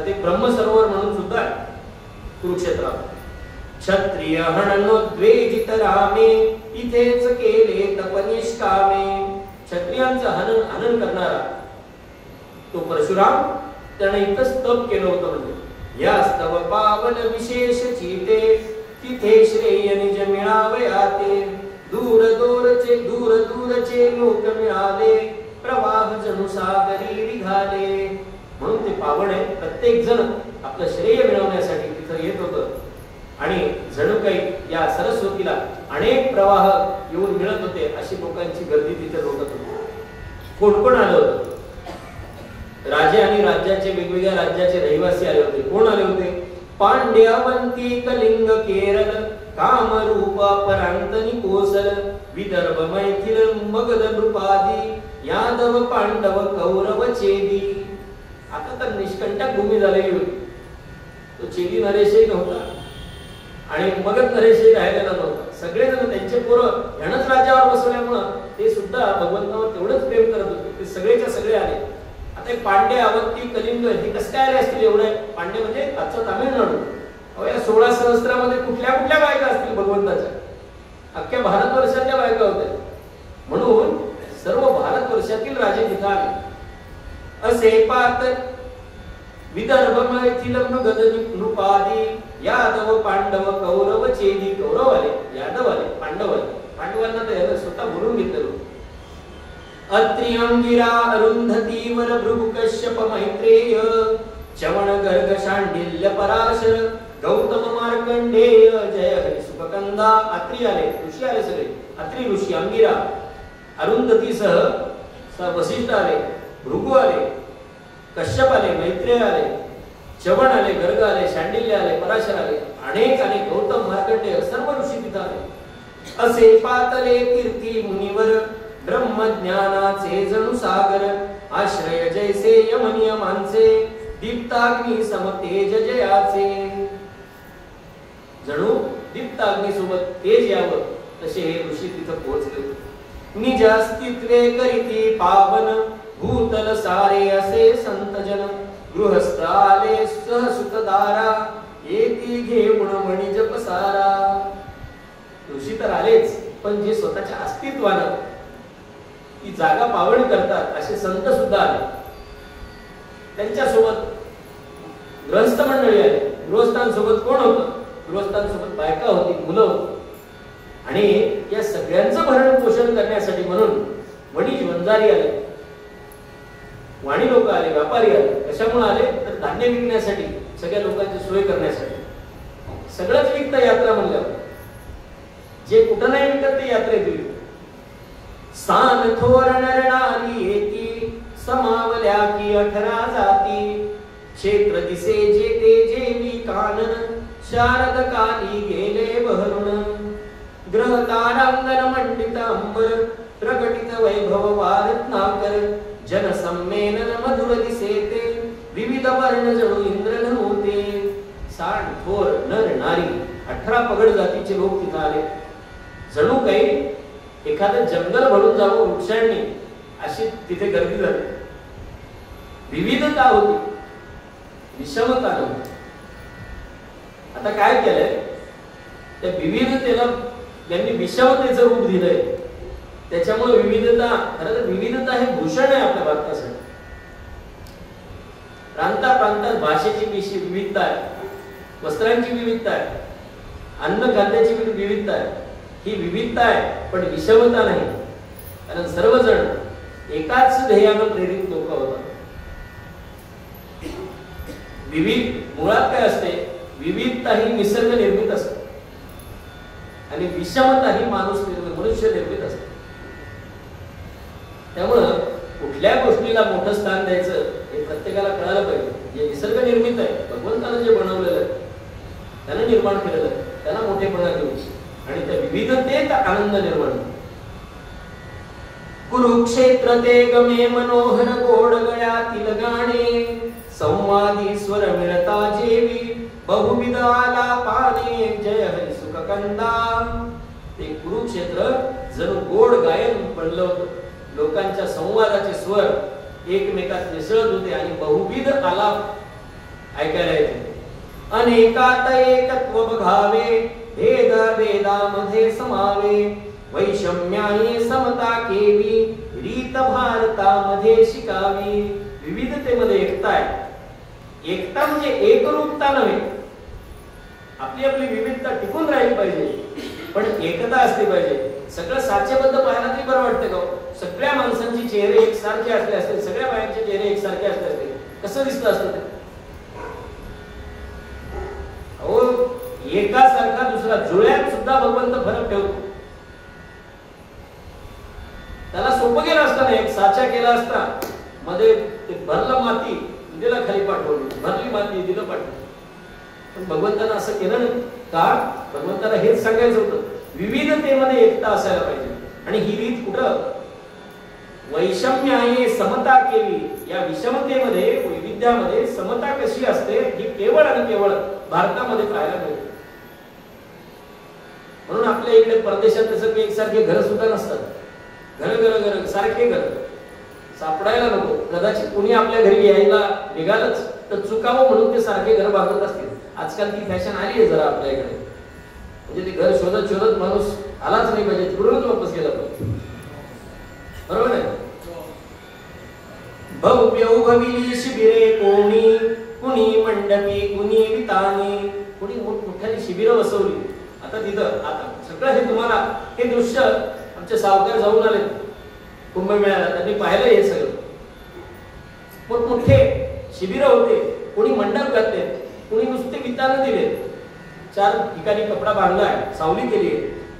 Speaker 1: ते ब्रह्म सरोवर म्हणून सुद्धा आहे कुरुक्षेत्रात. क्षत्रिय हननोद्वेजित रामे इथेच केले तपनिष्कामे. क्षत्रियांचं हनन करणारा तो परशुराम त्याने इथंच तप केलं होतं. म्हणजे या स्तव पावन विशेष चिते तिथे श्रेय निज मिळावया ते. दूर दूरचे लोक मिळाले प्रवाह जणू सागरी निघाले. म्हणून ते पावन आहे. प्रत्येक जण आपलं श्रेय मिळवण्यासाठी तिथं येत होतं आणि जणू काही या सरस्वतीला अनेक प्रवाह येऊन मिळत होते. अशी लोकांची गर्दी तिथे लोटत होती. कोण कोण आलं होतं? राजे आणि राज्याचे वेगवेगळ्या राज्याचे रहिवासी आले होते. कोण आले होते? पांड्यावंती कलिंग केरळ कामरूपा परांतनी कोसल विदर्भ मैथिल मगध नृपादी यादव पांडव कौरव चेदी. आता तर निष्कंटक भूमी झालेली होती. तो चेदी नरेशही नव्हता आणि मगध नरेशही राहिलेला नव्हता. सगळेजण त्यांचे पोरं ह्यानंच राज्यावर बसवल्यामुळं ते सुद्धा भगवंतावर तेवढंच प्रेम करत होते. ते सगळेच्या सगळे आले. आता पांड्य अवंती कलिंग हे कसं काय आले असतील? एवढे पांड्य म्हणजे आजचं तामिळनाडू. या 16 सहस्त्रामध्ये कुठल्या कुठल्या बायका असतील भगवंताच्या? अख्ख्या भारतवर्षातल्या बायका होत्या. म्हणून सर्व भारतवर्षातील राजे तिथं आले. असे पात विदर्भ मैथिल मगध नृपादी यादव पांडव कौरव चेदी. कौरव आले, यादव आले, पांडव आले. पांडवांना तर स्वतः बोलून घेतलं. अत्रि अंगिरा अरुंधती वर भृगु कश्यप मैत्रेय चवण गर्ग शांडिल्य पराशर गौतम मार्कंडेय जय हरी सुखकंदा. अत्रि आले, ऋषी आले सगळे. अत्रि ऋषी, अंगिरा, अरुंधती सह वसिष्ठ आले, भृगु आले, कश्यप आले, मैत्रेय आले, चवण आले, गर्ग आले, शांडिल्य आले, पराशर आले, अनेक अनेक गौतम मार्कंडेय सर्व ऋषी तिथं आले. असे पातले कीर्ती मुनिवर ब्रह्मज्ञानाचे जणू सागर आश्रय जैसे यमनियमांचे दीप्ताग्नी समतेज जयाचे. जणू दीप्ताग्नी सोबत तेज यावं तसे हे ऋषी तिथं पोहोचले. निज अस्तित्वे करीती पावन भूतल सारे असे संतजन गृहस्थ आले सहसुतदारा येती घेऊन मणी जपसारा. ऋषी तर आलेच, पण जे स्वतःच्या अस्तित्वानं ती जागा पावन करतात असे संत सुद्धा आले. त्यांच्या सोबत गृहस्थ मंडळी आले. गृहस्थांसोबत कोण होतं? गृहस्थांसोबत बायका होती, मुलं होती. आणि या सगळ्यांचं भरण पोषण करण्यासाठी म्हणून वणिज वंजारी आले, वाणी लोक आले, व्यापारी आले. कशामुळे आले? तर धान्य विकण्यासाठी, सगळ्या लोकांची सोय करण्यासाठी. सगळंच विकतं यात्रा म्हणल्यावर. जे कुठं नाही विकत ते यात्रेत विकत. सान थोर नरणारी येती समावल्या की 18 जाती क्षेत्र दिसे जेते जेवी कानन शारद काली गेले बहरुण ग्रह तारांगण मंडित अंबर प्रकटित वैभव वारत्नाकर जन संमेलन मधुर दिसेते विविध वर्ण जणू इंद्र होते. सान थोर नर नारी 18 पगड जातीचे लोक तिथे आले. जणू काही एखादं जंगल भरून जावं वृक्षांनी अशी तिथे गर्दी झाली. विविधता होती, विषमता नव्हती. आता काय केलंय? त्या विविधतेला त्यांनी विषमतेचं रूप दिलंय. त्याच्यामुळे विविधता, खरं तर विविधता हे भूषण आहे आपल्या भारतासाठी. प्रांतात भाषेची विविधता आहे, वस्त्रांची विविधता आहे, अन्न खाद्याची विविधता आहे. ही विविधता आहे, पण विषमता नाही. कारण सर्वजण एकाच ध्येयानं प्रेरित लोक होतात. विविध मुळात काय असते? विविधता ही निसर्ग निर्मित असते आणि विषमता ही मनुष्य निर्मित असते. त्यामुळं कुठल्या गोष्टीला मोठं स्थान द्यायचं हे प्रत्येकाला कळायला पाहिजे. जे निसर्ग निर्मित आहे, भगवंतानं जे बनवलेलं आहे, त्यानं निर्माण केलेलं आहे, त्याला मोठेपणा देऊ आणि त्या विविधतेत आनंद निर्माण. कुरुक्षेत्र ते गमे मनोहर गोड गळ्यातील गाणे संवादी स्वर मिळता जेवी बहुविध आला पाने जय हरी सुखकंदा. ते कुरुक्षेत्र जणू गोड गायन बनलं होतं. लोकांच्या संवादाचे स्वर एकमेकात मिसळत होते आणि बहुविध आलाप ऐकायला येते. अनेकात एकत्व बघावे भेद भेदामध्ये समावे वैषम्याने समता केवी रीत भारतामध्ये शिकावी. विविधतेमध्ये एकता आहे. एकता म्हणजे एकरूपता नव्हे. आपली आपली विविधता टिकून राहिली पाहिजे, पण एकता असली पाहिजे. सगळं साचेबद्ध पाहायला तरी बरं वाटतं का? सगळ्या माणसांचे चेहरे एकसारखे असले असते, सगळ्या बायांचे चेहरे एकसारखे असले असते, कसं दिसलं असतं ते? अहो, एकासारखा दुसरा, जुळ्यात सुद्धा भगवंत फरक ठेवतो. त्याला सोपं केलं असतं ना, एक साचा केला असता, मध्ये ते भरलं माती दिलं खाली पाठवली, भरली माती दिलं पाठवली. पण भगवंतानं असं केलं नाही का? भगवंताला हेच सांगायचं होतं, विविधतेमध्ये एकता असायला पाहिजे. आणि ही रीत कुठं? वैषम्याने समता केली. या विषमतेमध्ये, वैविध्यामध्ये समता कशी असते ही केवळ आणि केवळ भारतामध्ये पाहायला मिळते. म्हणून आपल्या इकडे परदेशात तसं एकसारखे घर सुद्धा नसतात. घर सारखे घर सापडायला नको. कदाचित कुणी आपल्या घरी यायला निघालच तर चुकावं म्हणून ते सारखे घर बांधत असतील. आजकाल ती फॅशन आली आहे जरा आपल्या इकडे. म्हणजे ते घर शोधत शोधत माणूस आलाच नाही पाहिजे, तिकडूनच वापस गेला पाहिजे. बरोबर आहे? भव्य उभविली शिबिरे कोणी, कुणी मंडपी कुणी वितानी. कुणी मोठमोठ्याने शिबिरं बसवली. आता तिथं आता सगळं हे तुम्हाला हे दृश्य आमचे सावकार जाऊन आले कुंभमेळ्याला, त्यांनी पाहिलं हे सगळं. मोठमोठे शिबिरं होते. कोणी मंडप घातले, कोणी नुसते वितानं दिले, 4 ठिकाणी कपडा बांधलाय, सावली केली.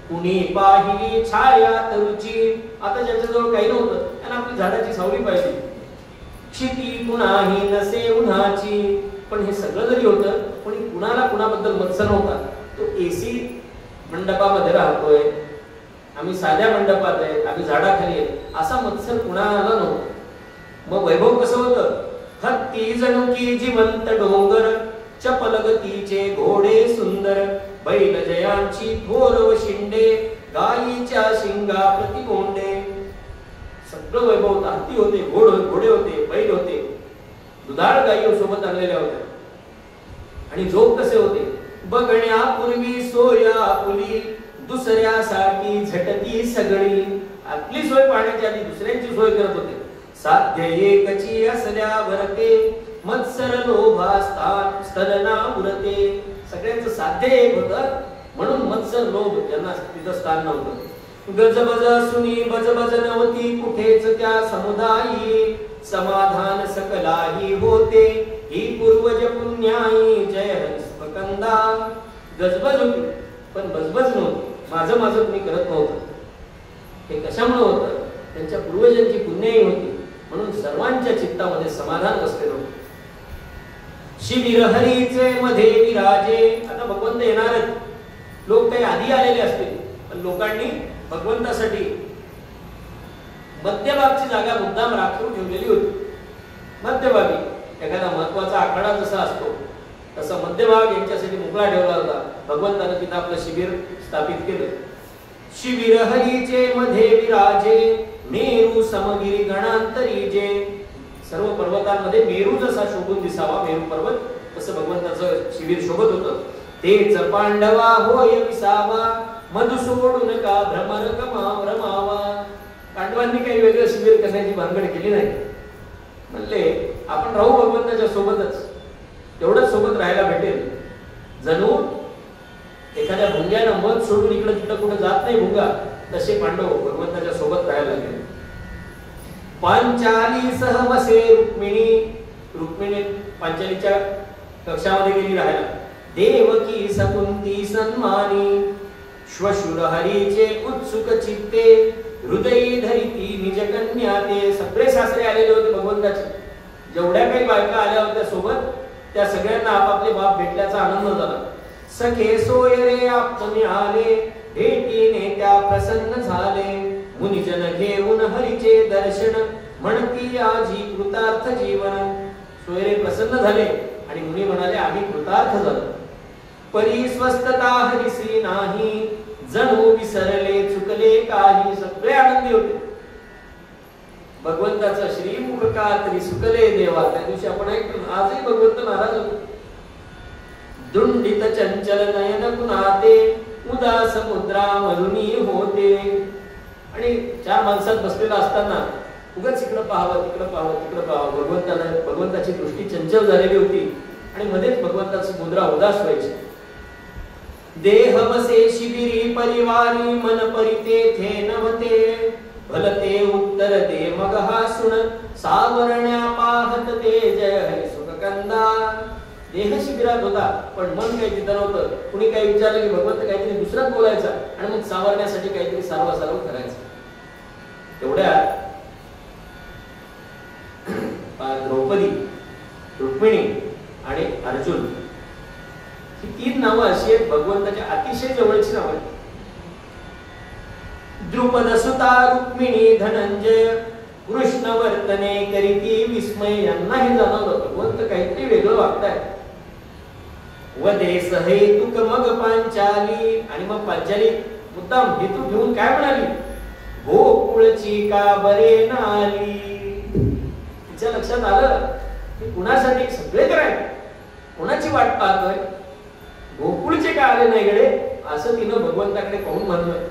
Speaker 1: कुणी पाहिली छाया तरुची. आता ज्यांच्याजवळ काही नव्हतं त्यांना आपली झाडाची सावली पाहिजे. क्षिती कुणाही नसे उन्हाची. पण हे सगळं जरी होतं, कोणी कुणाला कुणाबद्दल मत्सर नव्हता. तो एसी मंडपामध्ये राहतोय, आम्ही साध्या मंडपात आहे, आम्ही झाडाखाली आहे, असा मत्सर कुणाला नव्हता. मग वैभव कसं होतं? हत्ती जणुकी जिवंत डोंगर, चपलगतीचे घोडे सुंदर, बैल जयांची थोर व शिंडे, गायीच्या शिंगा प्रतिकोंडे. सगळं वैभव होतं. हत्ती होते, घोडे होते, बैल होते, दुधाळ गायी सोबत आणलेल्या होत्या. आणि झोप कसे होते? बघण्यापूर्वी सोया पुली, दुसऱ्यासाठी झटती सगळी. आपली सोय पाण्याची आधी दुसऱ्यांची सोय करत होते. साध्य एकची असल्यावर ते, मत्सर लोभा स्थलना उरते. सगळ्यांचं साध्य एक होतं, म्हणून मत्सर लोभ यांना तिथं स्थान नव्हतं. गजबज सुनी बजबज नव्हती कुठेच त्या समुदायी, समाधान सकलाही होते ही पूर्वज पुण्याई. जय हरिस्पकंदा. गजबज होती पण बजबज नव्हती. माझं तुम्ही करत नव्हतं. हे कशामुळे होतं? त्यांच्या पूर्वजांची पुण्याई होती, म्हणून सर्वांच्या चित्तामध्ये समाधान बसलेलं होतं. शिबिर हरीचे मध्ये विराजे. आता भगवंत येणार आहेत. लोक काही आधी आलेले असतील, पण लोकांनी भगवंतासाठी मध्यभागची जागा मुद्दाम राखून ठेवलेली होती. मध्यभागी एखादा महत्वाचा आखाडा जसा असतो तसा मध्यभाग यांच्यासाठी मोकळा ठेवला होता. भगवंतानं तिथं आपलं शिबिर स्थापित केलं. शिबिर हरीचे मध्ये विराजे, मेरू समगिरी गणांतरी जे. सर्व पर्वतांमध्ये मेरू जसा शोभून दिसावा, मेरू पर्वत, तसं भगवंताचं शिबिर शोभत होतं. तेच पांडवा होय विसावा, मधुसूडून का भ्रमर रमावा. पांडवांनी काही वेगळं शिबिर करण्याची भानगड केली नाही. म्हणले आपण राहू भगवंताच्या सोबतच, तेवढंच सोबत राहायला भेटेल. जणू एखाद्या भुंग्यानं मध सोडून इकडे तिकडे कुठे जात नाही भुंगा, तसे पांडव भगवंताच्या सोबत राहायला लागले. पांचाली सहवसे रुक्मिणी. रुक्मिणी पांचालीच्या कक्षामध्ये गेली राहायला. देवकी सकुंती सन्मानी, श्वशुर हरीचे उत्सुक चित्ते, हृदयी धरिती निज कन्या ते. सगळे सासरे आलेले होते भगवंताचे. जेवढ्या काही बायका आल्या होत्या सोबत, त्या सगळ्यांना आपापले बाप भेटल्याचा आनंद झाला. सखे सोयरे आप्त आले, भेटीने त्या प्रसन्न झाले. मुनिजन घेऊन हरीचे दर्शन, म्हणती आजी कृतार्थ जीवन. सोयरे प्रसन्न झाले आणि मुनी म्हणाले आम्ही कृतार्थ झालो. परी स्वस्थता हरिसी नाही, जणू विसरले चुकले काही. सगळे आनंदी होते. भगवंताचा श्रीमुख का तरी सुकले देवा. त्या दिवशी आपण ऐकतो, आजही भगवंत नाराज होतो. दुंडित चंचल नयन कुणाते, उदास मुद्रा मधुनी होते. आणि 4 माणसात बसलेला असताना उगाच इकडं पाहावं तिकडं पाहावं. भगवंताची दृष्टी चंचल झालेली होती आणि मध्येच भगवंताची मुद्रा उदास व्हायची. देह बसे शिबिरी परिवारी, मन परिते थे नवते. भलते उत्तर दे मग हासून सावरण्या पाहत ते जय हरी सुखकंदा. देह शिबिरात होता पण मन काही तिथं नव्हतं. कुणी काही विचारलं की भगवंत काहीतरी दुसराच बोलायचा आणि मग सावरण्यासाठी काहीतरी सारवासारव करायचं. तेवढ्यात द्रौपदी, रुक्मिणी आणि अर्जुन ही तीन नावं अशी आहेत भगवंताच्या अतिशय जवळची नावं आहेत. द्रुपद सुता रुक्मिणी धनंजय कृष्ण वर्तने करीती विस्मय. यांना हे जाणवलं भगवंत काहीतरी वेगळं वागताय. वदे सहेतुक मग पांचाली. आणि मग पांचाली मुद्दाम हेतू घेऊन काय म्हणाली, गोकुळची का बरे नाली. तिच्या लक्षात आलं की कुणासाठी सगळे करायचे, कोणाची वाट पाहतोय, गोकुळचे का आले नाही गडे, असं तिनं भगवंताकडे पाहून म्हणलं.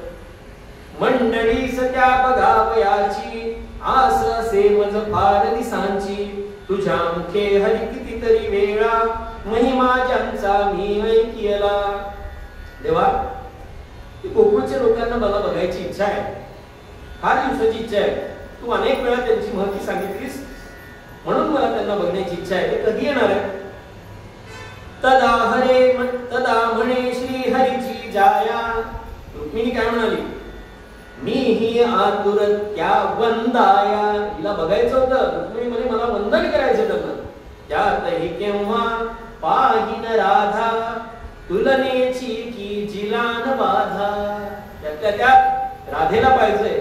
Speaker 1: मंडळी सत्या बघावयाची आस असे मज फार दिसांची. तुझ्या मुखे हरी कितीतरी वेळा महिमा ज्यांचा मी ऐकियला. देवा गोकुळच्या लोकांना मला बघायची इच्छा आहे, फार दिवसाची इच्छा आहे. तू अनेक वेळा त्यांची महती सांगितलीस म्हणून मला त्यांना बघण्याची इच्छा आहे. ते कधी येणार आहे. तदा म्हणे श्री हरीची जाया. रुक्मिणी काय म्हणाली, मी ही आतुर त्या वंदाया. हिला बघायचं होतं. रुक्मिणी म्हणे मला वंदन करायचं त्यांना. त्यातही केव्हा पाहिन राधा तुलनेची की जिलान बाधा. त्यातल्या त्यात राधेला पाहिजे,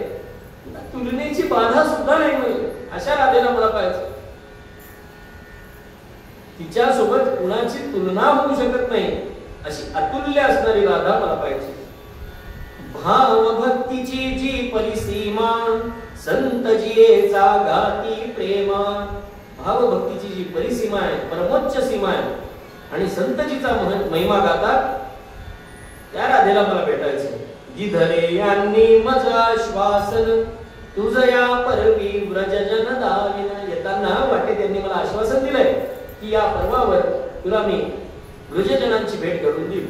Speaker 1: तुलनेची बाधा सुद्धा नाही मिळेल अशा राधेला मला पाहिजे. तिच्या सोबत कुणाची तुलना होऊ शकत नाही अशी अतुल्य असणारी राधा मला पाहिजे. भाव भक्तीची जी परिसीमा संत जियेचा गाती प्रेमा. भाव भक्तीची जी परिसीमा आहे, परमोच्च सीमा आहे आणि संतजीचा महिमा गातात त्या राधेला मला भेटायचं. गिधरे यांनी मज आश्वासन तुझया परवी व्रजजन दाविन. येताना वाटे त्यांनी मला आश्वासन दिलंय की या पर्वावर तुला मी व्रजजनांची भेट घडवून देईल.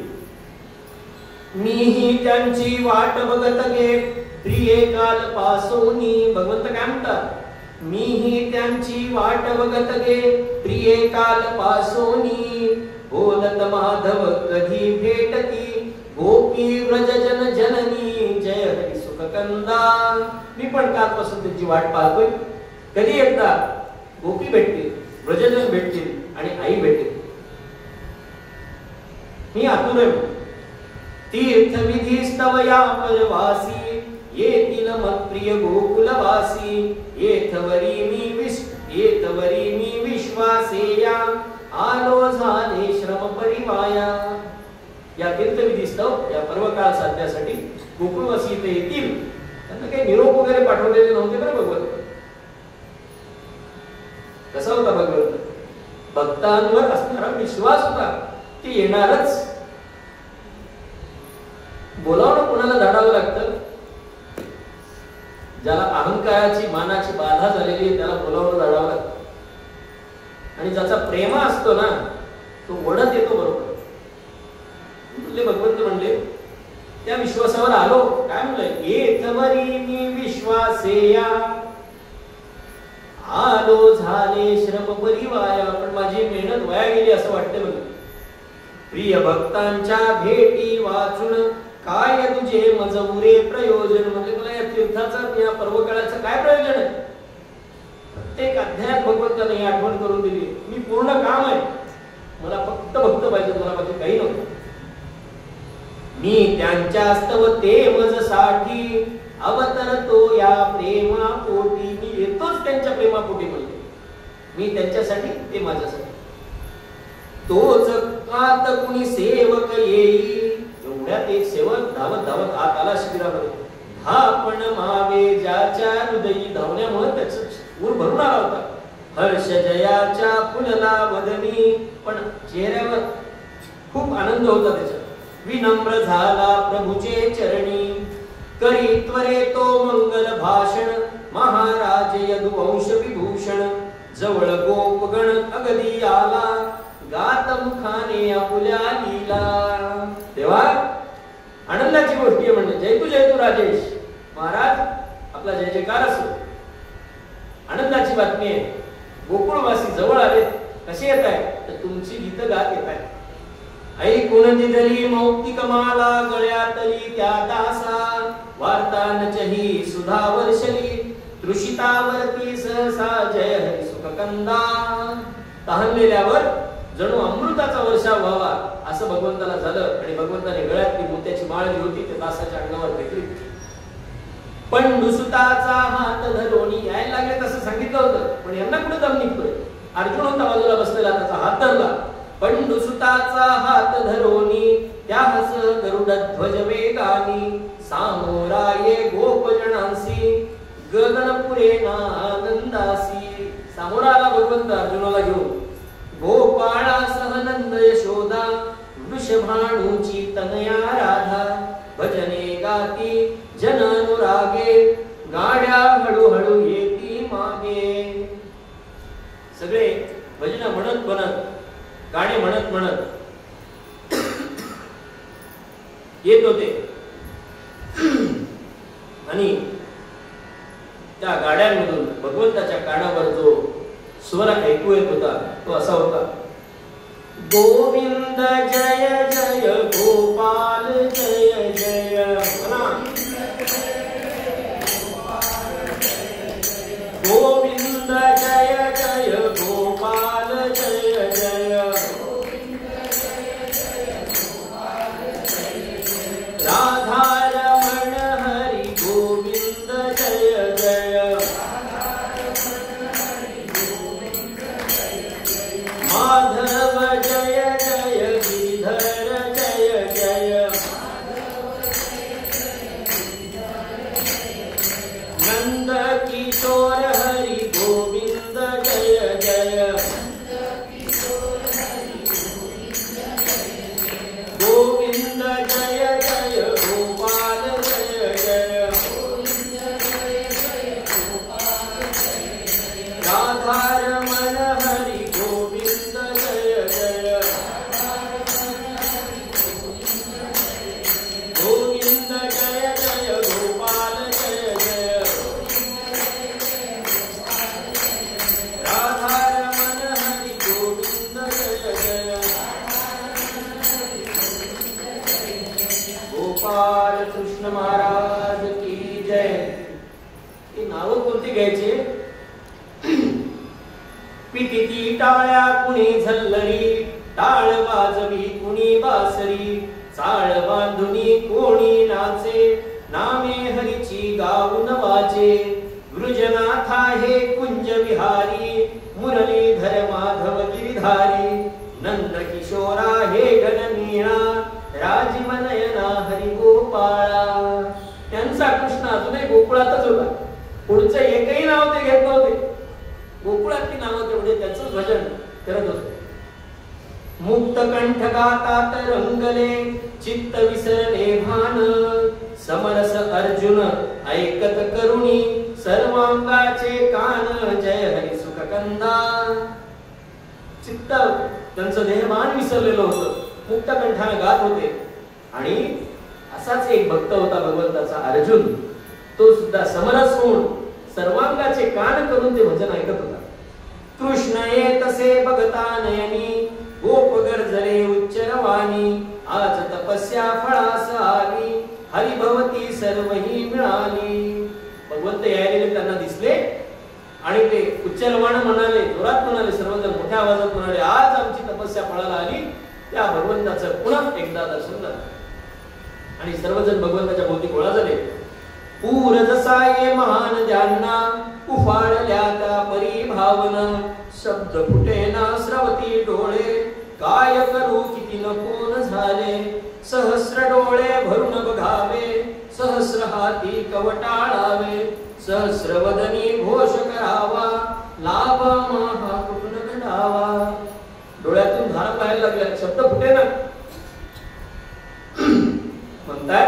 Speaker 1: मीही त्यांची वाट बघत गे प्रिये काल पासोनी. भगवंत काय म्हणतात, मीही त्यांची वाट बघत गे प्रिये काल पासोनी. बोलत माधव कधी भेटती गोपी व्रजजन जननी. जय हरी सुखकंदा. मी पण कालपासून त्यांची वाट पाहतोय, कधी एकदा गोपी भेटतील, व्रजजन भेटतील आणि आई भेटेल. मी आतुर आहे. तीर्थ विधी स्तव या परवासी येतील मत्प्रिय गोकुलवासी. येथवरी मी विश्वासेया आलो झाले श्रम परिवाया. या तीर्थविधी स्तव या पर्वकाळ साधण्यासाठी गोकुळवासी इथे येतील. त्यांना काही निरोप वगैरे पाठवलेले नव्हते बरं भगवंत. कसा होता भगवंत, भक्तांवर असणारा विश्वास होता की येणारच. बोलावणं कोणाला धाडावं लागतं, ज्याला अहंकाराची मानाची बाधा झालेली आहे त्याला बोलावणं धाडावं लागतं. आणि ज्याचा प्रेम असतो ना तो ओढत येतो बरोबर. भगवंत म्हणले त्या विश्वासावर आलो. काय म्हणलंय, येथवरी मी विश्वासेया आलो झाले श्रम परिवाया. पण माझी मेहनत वाया गेली असं वाटतं मला. प्रिय भक्तांच्या भेटी वाचून काय तुझे मजबुरे प्रयोजन. म्हणजे मला या तीर्थाचं या पर्वकाळाचं काय प्रयोजन आहे. प्रत्येक अध्यायात भगवंताने आठवण करून दिली, मी पूर्ण काम आहे, मला फक्त भक्त पाहिजे, मला बाकी काही नव्हतं. मी त्यांच्या स्तव ते मजसाठी अवतरतो या प्रेमापोटी. मी येतोच त्यांच्या प्रेमापोटी. म्हणते मी त्यांच्यासाठी, ते माझ्यासाठी. तोच कात कुणी सेवक येई. एवढ्यात एक सेवक धावत धावत आत आला शिबिरामध्ये. धापण मावे ज्याच्या हृदयी. धावण्यामुळे त्याचं ऊर भरून आला होता. हर्ष जयाच्या फुलला वदनी. पण चेहऱ्यावर खूप आनंद होता त्याच्या. विनम्र झाला प्रभूचे चरणी. करी त्वरे तो मंगल भाषण. महाराज यदुवंश विभूषण. जवळ गोपगण अगदी आला. गात मुखाने आपुल्या लीला. तेव्हा आनंदाची गोष्टी आहे. म्हणजे जय तू राजेश महाराज आपला जय जयकार असो. आनंदाची बातमी आहे, गोकुळवासी जवळ आले. कसे येत आहे तर तुमची गीत गात येत आहे. ऐकून दिदली मौक्तिक माला गळ्यातली त्या दासा, वार्ता नचही सुधा वर्षली तृषितावरती सहसा जय हरी सुख कंदा. तहानलेल्यावर जणू अमृताचा वर्षाव व्हावा असं भगवंताला झालं आणि भगवंताने गळ्यातली मोत्याची माळ जी होती त्या दासाच्या अंगावर फेकली. पण दुसुताचा हात धरोनी यायला लागले तसं सांगितलं होतं, पण यांना कुठे दम निघतोय. अर्जुन होता बाजूला बसलेला, त्याचा हात धरला. पण दुसुताचा हात धरोनी त्या हस गरुड ध्वज वेगानी, सामोराये गोपजनांसी गगनपुरे आनंदासी. सामोरा आला भगवंत अर्जुनाला घेऊन. गोपाळासह नंद यशोदा वृषभाणूची तनया राधा, भजने गाती जन अनुरागे गाड्या हळूहळू येती मागे. सगळे भजन म्हणत म्हणत गाणे म्हणत म्हणत येत होते आणि त्या गाड्यांमधून भगवंताच्या कानावर जो स्वर ऐकू येत होता तो असा होता. गोविंद जय जय गोपाल जय जय. गोविंद जय जय गोपाल जय जय. राधा रमण हरि गोविंद जय जय. माधव जय जय गिरिधर जय जय. नंद किशोर हरि गोविंद जय जय. गोविंद जय जय गोपाल जय जय. राधा रमण हरि गोविंद जय जय. गोविंद जय जय गोपाल जय जय. राधा रमण हरि गोविंद जय जय. गोपाल कृष्ण महाराज की जय. ही नावं कोणती घ्यायची? पिटिती टाळ्या कुणी झल्लरी, टाळ वाजवी कुणी बासरी, चाळ बांधुनी कोणी नाचे, नामे हरीची गाऊन वाचे. वृजनाथा हे कुंज विहारी, मुरलीधर माधव गिरिधारी, नंद किशोरा हे गणनीळा, राजीवनयना हरी गोपाळा. त्यांचा कृष्ण अजूनही गोकुळातच होता. पुढचं एकही नाव ते घेत नव्हते. गोकुळातली नावं तेवढे त्याच भजन करत होते. मुक्त कंठ गातात रंगले, चित्त विसरले भान, समरस अर्जुन ऐकत करुणी, सर्वांगाचे कान जय हरी सुख कंदा. चित्त त्यांचं देहभान विसरलेलं होतं, मुक्त कंठाने गात होते. आणि असाच एक भक्त होता भगवंताचा अर्जुन. तो सुद्धा समरस होऊन सर्वांगाचे कान करून ते भजन ऐकत होता. कृष्ण येतसे बघता नयनी, गोप गर्जले उच्चरवाणी, आज तपस्या फळास आली, हरिभवती सर्वही मिळाली. भगवंत यायले त्यांना दिसले आणि ते उच्चरवाण म्हणाले, जोरात म्हणाले, सर्वजण मोठ्या आवाजात म्हणाले, आज आमची तपस्या फळाला आली. त्या भगवंताचं पुन्हा एकदा दर्शन झालं आणि सर्वजण भगवंताच्या भोवती गोळा झाले. पूर जसा ये महान ज्यांना, उफाळल्या त्या परिभावना, शब्द फुटेना स्रवती डोळे, काय करू किती नकोन झाले, सहस्र डोळे भरून बघावे, सहस्र हाती कवटाळावे, सहस्र वदनी घोष करावा, लाभ महा कुठून घडावा. डोळ्यातून धारा व्हायला लागल्या, शब्द फुटेना. म्हणताय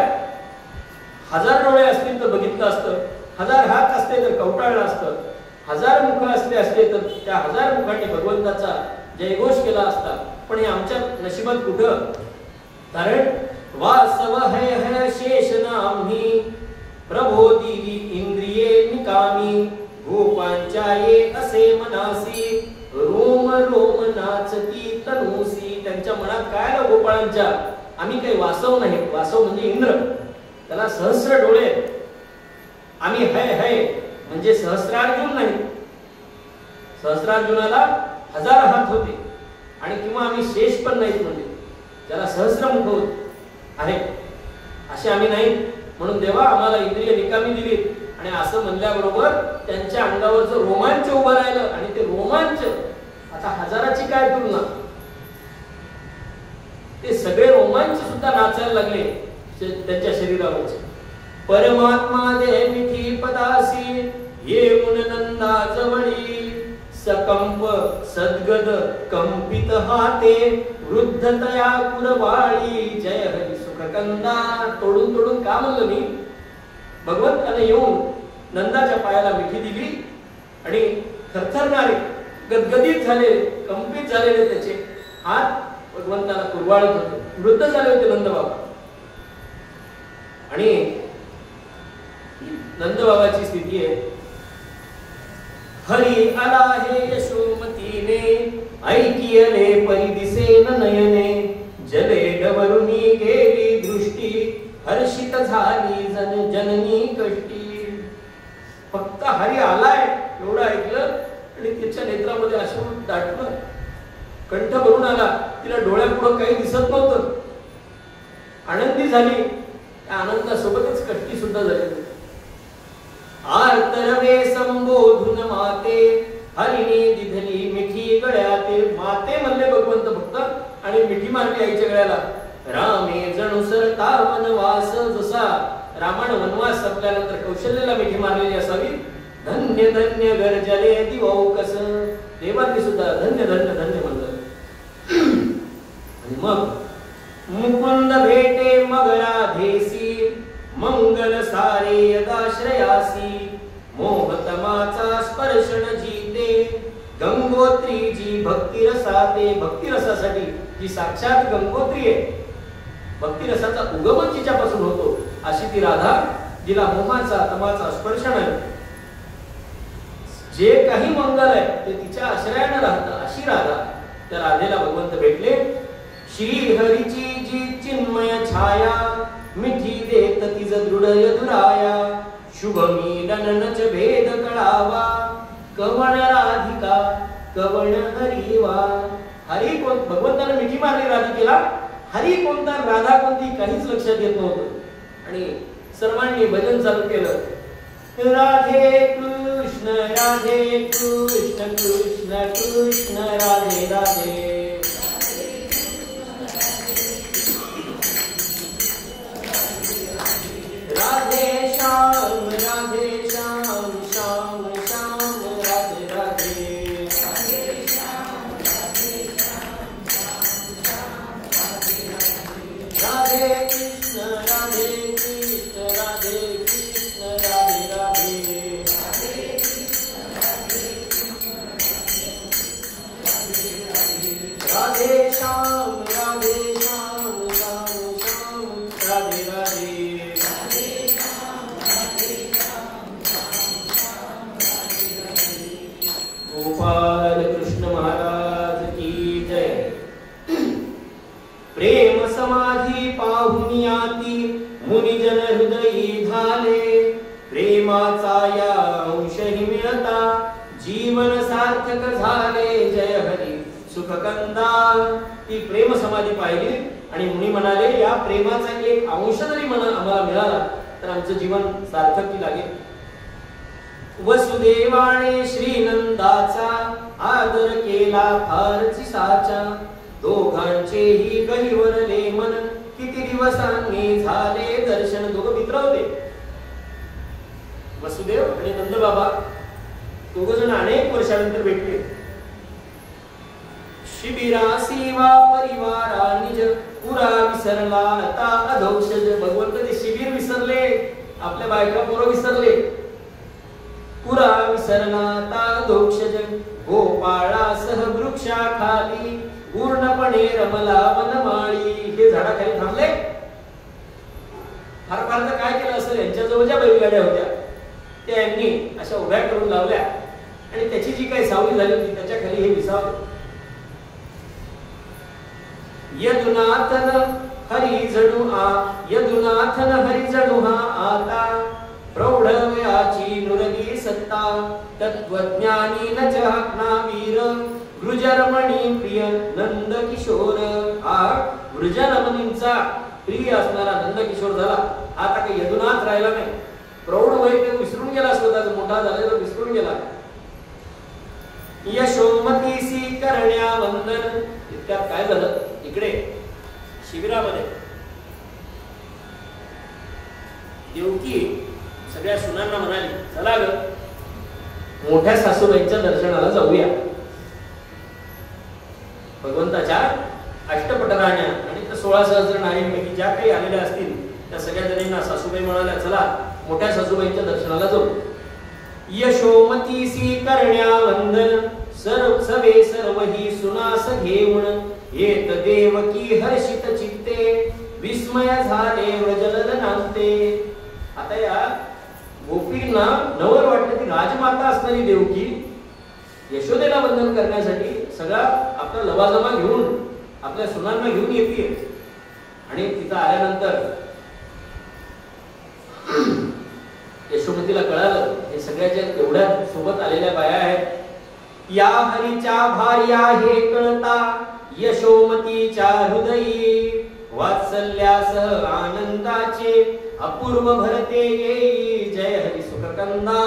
Speaker 1: 1000 डोळे असतील तर बघितलं असतं, 1000 हात असते तर कवटाळलं असतं, 1000 मुख असते तर त्या 1000 मुखांनी भगवंताचा जयघोष केला असता. पण हे आमच्या नशिबात कुठं? कारण वासव है शेष नामही, प्रभो दिली इंद्रिये कामी गोपांच्या ये असे मनासी रोम रोम नाचती तनुसी. त्यांच्या मनात काय आलं गोपाळांच्या, आम्ही काही वासव नाही. वासव म्हणजे इंद्र, त्याला सहस्र डोळे. आम्ही है है म्हणजे सहस्रार्जुन नाही. सहस्रार्जुनाला 1000 हात होते आणि किंवा आम्ही शेष पण नाहीत, म्हणजे ज्याला सहस्रमुख आहे असे आम्ही नाही. म्हणून देवा आम्हाला इंद्रिय निकामी दिली. आणि असं म्हणल्याबरोबर त्यांच्या अंगावरचं रोमांच उभं राहिलं. आणि ते रोमांच आता 1000ची काय तुलना, ते सगळे रोमांच सुद्धा नाचायला लागले त्यांच्या शरीरावरचे. परमात्मा दे मिठी पदासी येऊन नंदा जवळी सकंप सद्गद कंपित हाते वृद्धतया कुरवाळी. जय हरी सुखकंदा. तोडून तोडून का म्हणलं मी, भगवंताने येऊन नंदाच्या पायाला मिठी दिली आणि थरथरणारे गदगदित झाले, कंपित झालेले त्याचे हात भगवंताला कुरवाळत होते. वृद्ध झाले होते नंद बाबा. आणि नंद बाबाची स्थिती आहे, हरी आला हे यशोमतीने ऐकियले परिदिसेन नयने जले डवरुनी गेली दृष्टी हर्षित झाली जन जननी कष्टी. फक्त हरी आलाय एवढं ऐकलं आणि तिच्या नेत्रामध्ये अश्रू दाटलं, कंठ भरून आला. तिला डोळ्यापुढं काही दिसत नव्हतं. आनंदी झाली, त्या आनंदासोबतच कष्टी सुद्धा झाली. आर्तरवे संबोधून माते हरिणी दिधली मिठी गळ्याते. माते म्हणले भगवंत फक्त आणि मिठी मारली आईच्या गळ्याला. रामे जणू सरता वनवास, जसा रामायण वनवास संपल्यानंतर कौशल्याला मिठी मारलेली असावी. धन्य धन्य गर्जले दिवौकस. देवांनी सुद्धा धन्य धन्य धन्य म्हणलं. आणि मग मुकुंद भेटे मग राधेसी मंगल सारे यदाश्रयासी मोहतमाचा स्पर्शन जीते गंगोत्री जी भक्तिरसाते. भक्तिरसासाठी जी साक्षात गंगोत्री आहे, भक्तिरसाचा उगम तिच्यापासून होतो अशी ती राधा, जिला मोहाचा तमाचा स्पर्श नाही. जे काही मंगल आहे ते तिच्या आश्रयाने राहतं अशी राधा. त्या राधेला भगवंत भेटले. श्री हरीची जी चिन्मय छाया मिठी देत तिज दृढ यदुराया शुभ मिलनच भेद कळावा कवण राधिका कवण हरिवा. हरी कोण, भगवंताने मिठी मारली राधिकेला. हरी कोणता राधा कोणती काहीच लक्षात येत नव्हतं. आणि सर्वांनी भजन चालू केलं. राधे कृष्ण कृष्ण कृष्ण राधे राधे. राधे श्याम श्याम श्याम राधे राधे. राधे कृष्ण राधे कृष्ण राधे राधे. राधे श्याम श्याम श्याम श्याम राधे राधे. गोपाल कृष्ण महाराज की जय. प्रेम समाधी पाहुनियाती मुनिजन हृदयी झाले. प्रेमाचा या अंशही मिळता जीवन सार्थक झाले. जय हरी सुखकंदा. ती प्रेम समाधी पाहिली आणि मुनी म्हणाले या प्रेमाचा एक अंश जरी आम्हाला मिळाला तर आमचं जीवन सार्थकी लागेल. वसुदेवाने श्रीनंदाचा आदर केला फारची साचा. दोघांचेही गहिवरले मन किती दिवसांनी झाले दर्शन. दोघं मित्र होते, वसुदेव आणि नंदबाबा. दोघ जण अनेक वर्षानंतर भेटले. शिबिरासी वा परिवारा निज पुरा विसरला आता अधोक्षज. भगवंत ते शिबिर विसरले, आपल्या बायका पोरं विसरले. पुरा विसरला आता अधोक्षज. गोपाळासह वृक्षाखाली पूर्णपणे रमला वनमाळी. हे झाडाखाली थांबले. फार फार तर काय केलं असेल, यांच्या जवळ ज्या बैलगाड्या होत्या त्यांनी उभ्या करून लावल्या आणि त्याची जी काही सावली झाली होती त्याच्या खाली हे विसावलं. यदुनाथन हरी जणू हा आता प्रौढवयाची नुरगी सत्ता तत्वज्ञानी न चहाकना वीर वृजरमणी प्रिय नंद किशोर. हा वृजरमणींचा प्रिय असणारा नंद किशोर झाला. आता काही यदुनाथ राहिला नाही. प्रौढ वय ते विसरून गेला, स्वतःचा मोठा झालेला विसरून गेला. यशोमतीसी करण्या वंदन. इतक्यात काय झालं, इकडे शिबिरामध्ये देवकी सगळ्या सुनांना म्हणाली, चला ग मोठ्या सासूबाईंच्या दर्शनाला जाऊया. भगवंताच्या अष्टपटराण्या आणि 16 सहस्र नारींपैकी ज्या काही आलेल्या असतील त्या सगळ्या जणींना सासूबाई म्हणाल्या, चला मोठ्या सासूबाईंच्या दर्शनाला जाऊ. यशोमतीसी करण्या वंदन सर्वे सर्वही सुनास घेऊन येत देवकी हर्षित चित्ते विस्मय झाले व्रजललनांते. आता या गोपींना नवल वाटलं की राजमाता असणारी देवकी यशोदेला वंदन करण्यासाठी सगळा आपला लवाजमा घेऊन आपल्या सुनांना घेऊन येते. आणि तिथं आल्यानंतर यशोमतीला कळालं हे सगळ्याच्या एवढ्या सोबत आलेल्या बाया आहेत. या हरीच्या भार्या हे कळता यशोमतीच्या हृदयी वात्सल्यासह आनंदाचे अपूर्व भरते येई जय हरी सुखकंदा.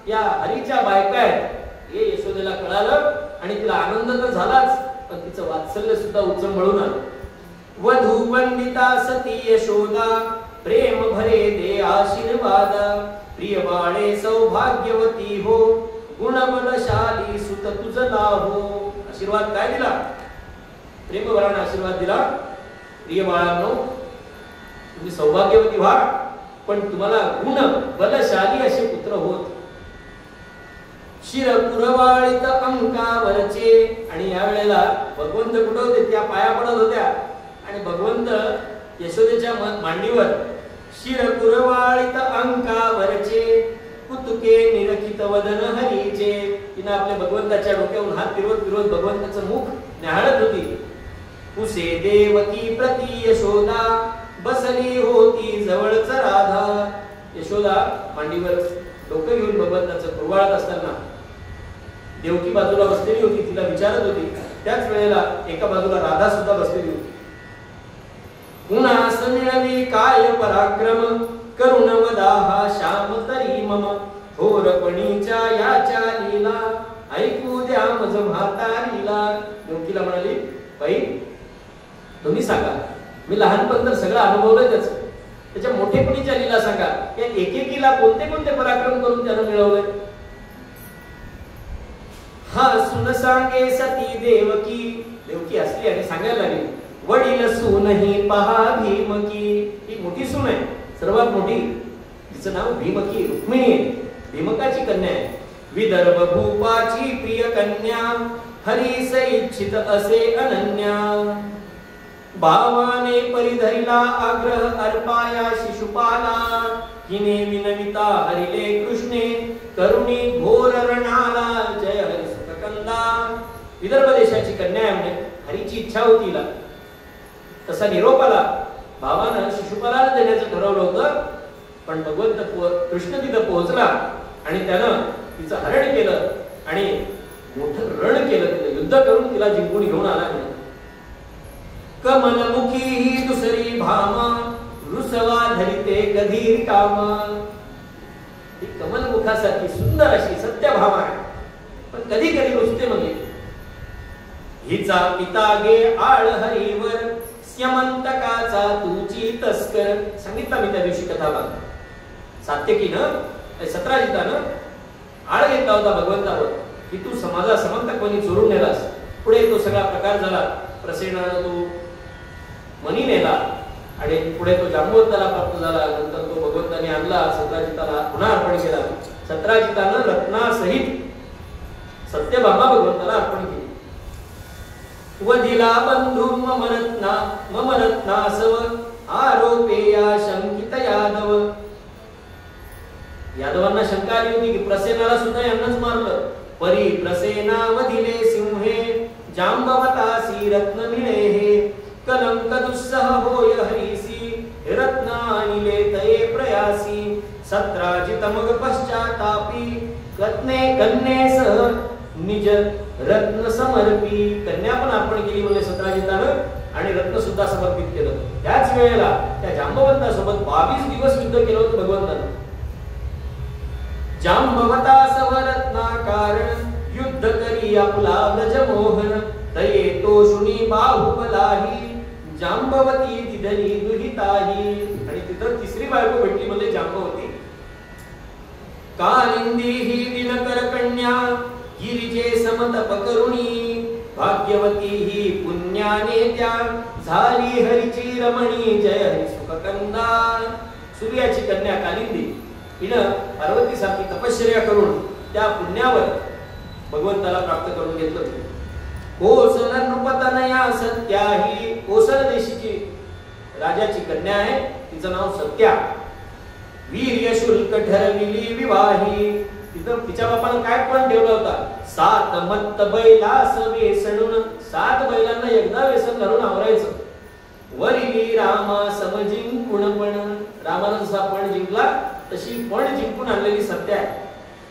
Speaker 1: या हरीच्या बायका आहेत हे यशोदेला कळालं आणि तिला आनंद तर झालाच, पण तिचं वात्सल्य सुद्धा उचंबळून आलं. वधू वंदिता सती यशोदा प्रेम भरे दे आशीर्वाद प्रिय बाळे सौभाग्यवती हो गुणबलशाली सुत तुझला हो. आशीर्वाद काय दिला, प्रेमभराने आशीर्वाद दिला. प्रिय बाळांनो तुम्ही सौभाग्यवती व्हा, पण तुम्हाला गुण बलशाली असे पुत्र होत. शिर पुरवाळीत अंकावरचे. आणि या वेळेला भगवंत कुठे होते, त्या पाया पडत होत्या आणि भगवंत यशोदेच्या मांडीवर शिर पुरवाळीत अंकावरचे कुतुके निरखित वदन हरीचे. तिने आपल्या भगवंताच्या डोक्यावरून हात फिरवत फिरवत भगवंताचं मुख न्याहाळत होती. कुसे देवकी प्रति यशोदा बसली होती जवळच राधा. यशोदा मांडीवर डोकं घेऊन भगवंताचं कुरवाळत असताना देवकी बाजूला बसलेली होती, तिला विचारत होती. त्याच वेळेला एका बाजूला राधा सुद्धा बसलेली होती. पुन्हा मिळवी काय पराक्रम करुण वदाहा श्याम तरी मम थोरपणीच्या याच्या लीला ऐकू द्या मज म्हातारीला. देवकीला म्हणाली, बाई तुम्ही सांगा, मी लहानपण तर सगळं अनुभवलं त्याच्या मोठेपणीच्या लीला सांगा. या एकेकीला कोणते कोणते पराक्रम करून त्यानं मिळवलंय. हा सुन सांगे सती देवकी. देवकी असली आणि सांगायला लागली, वडील सून ही पहा भीमकी. ही मोठी सून आहे, सर्वात मोठी. तिचं नाव भीमकी रुक्मिणी आहे, भीमकाची कन्या आहे. विदर्भ भूपाची प्रिय कन्या हरीस इच्छित असे अनन्या. भावाने परिधरिला आग्रह अर्पाया शिशुपाला हिने विनविता हरिले कृष्णे करुणी घोर रणाला जय हरी सुखकंदा. विदर्भ देशाची कन्या आहे म्हणजे हरीची इच्छा होती तिला. तसा निरोप आला. भावानं शिशुपालाला देण्याचं ठरवलं होतं, पण भगवंत कृष्ण तिथं पोहोचला आणि त्यानं तिचं हरण केलं आणि मोठं रण केलं. तिथं युद्ध करून तिला जिंकून घेऊन आला. कमलमुखी ही दुसरी भामा रुसवा धरिते कधी कामा. ही कमलमुखासारखी सुंदर अशी सत्य भामा आहे, पण कधी कधी रुसते. म्हणजे हिचा पिता गे आळ हरीवर स्यमंतकाचा तुची तस्कर. सांगितलं मी त्या दिवशी कथाला. सात्यकीनं सत्राजितानं आळ घेतला होता भगवंतावर की तू समाजा समंतकपणी चोरून नेलास. पुढे तो सगळा प्रकार झाला. प्रसेनानं तो मनी नेला आणि पुढे तो जांबुवंताला प्राप्त झाला. नंतर तो भगवंताने आणला, सत्राजिताला पुन्हा अर्पण केला. सत्राजितानं रत्नासहित सत्यभामा भगवंताला अर्पण केली. वदिला बंधू मम रत्नासव आरोपे या शंकित यादव. यादवांना शंका शंका आली होती की प्रसेनाला सुद्धा यांनाच मारलं. परी प्रसेनावधिले सिंहे जांबवतासी रत्न मिळे हे कलंक दुस्सह होय हरीसी रत्न आणिले तये प्रयासी सत्राजित मग पश्चातापी कन्ने कन्येसह निज रत्न समर्पी. कन्या पण आपण केली म्हणजे सत्राजितानं आणि रत्न सुद्धा समर्पित केलं. त्याच वेळेला त्या जांबवंतासोबत 22 दिवस युद्ध केलं होतं भगवंतानं. जांबवतासव रत्नाकार युद्ध करी आपला व्रजमोहन तये तो शुनी बाहुबलाही जांबवती दिदली दुहिताही. आणि तिथं तिसरी बायको भेटली म्हणजे जांबवती. कालिंदी ही दिनकर कन्या गिरिजे समतप करुणी भाग्यवती ही पुण्याने त्या झाली हरीची रमणी जय हरी सुखकंदा. सूर्याची कन्या कालिंदी हिनं पार्वतीसारखी तपश्चर्या करून त्या पुण्यावर भगवंताला प्राप्त करून घेतलं. कोसल नृपतनया सत्या ही कोसल देशीची राजाची कन्या आहे. तिचं नाव सत्या. वीर्य शुल्क ठरविली विवाही. तिथं तिच्या बापानं काय पण ठेवला होता. 7 मत्त बैलास वेसणून 7 बैलांना एकदा वेसन घालून आवरायचं. वरिली रामा समजिंकुण पण रामानं जसा पण जिंकला तशी पण जिंकून आणलेली सत्या आहे.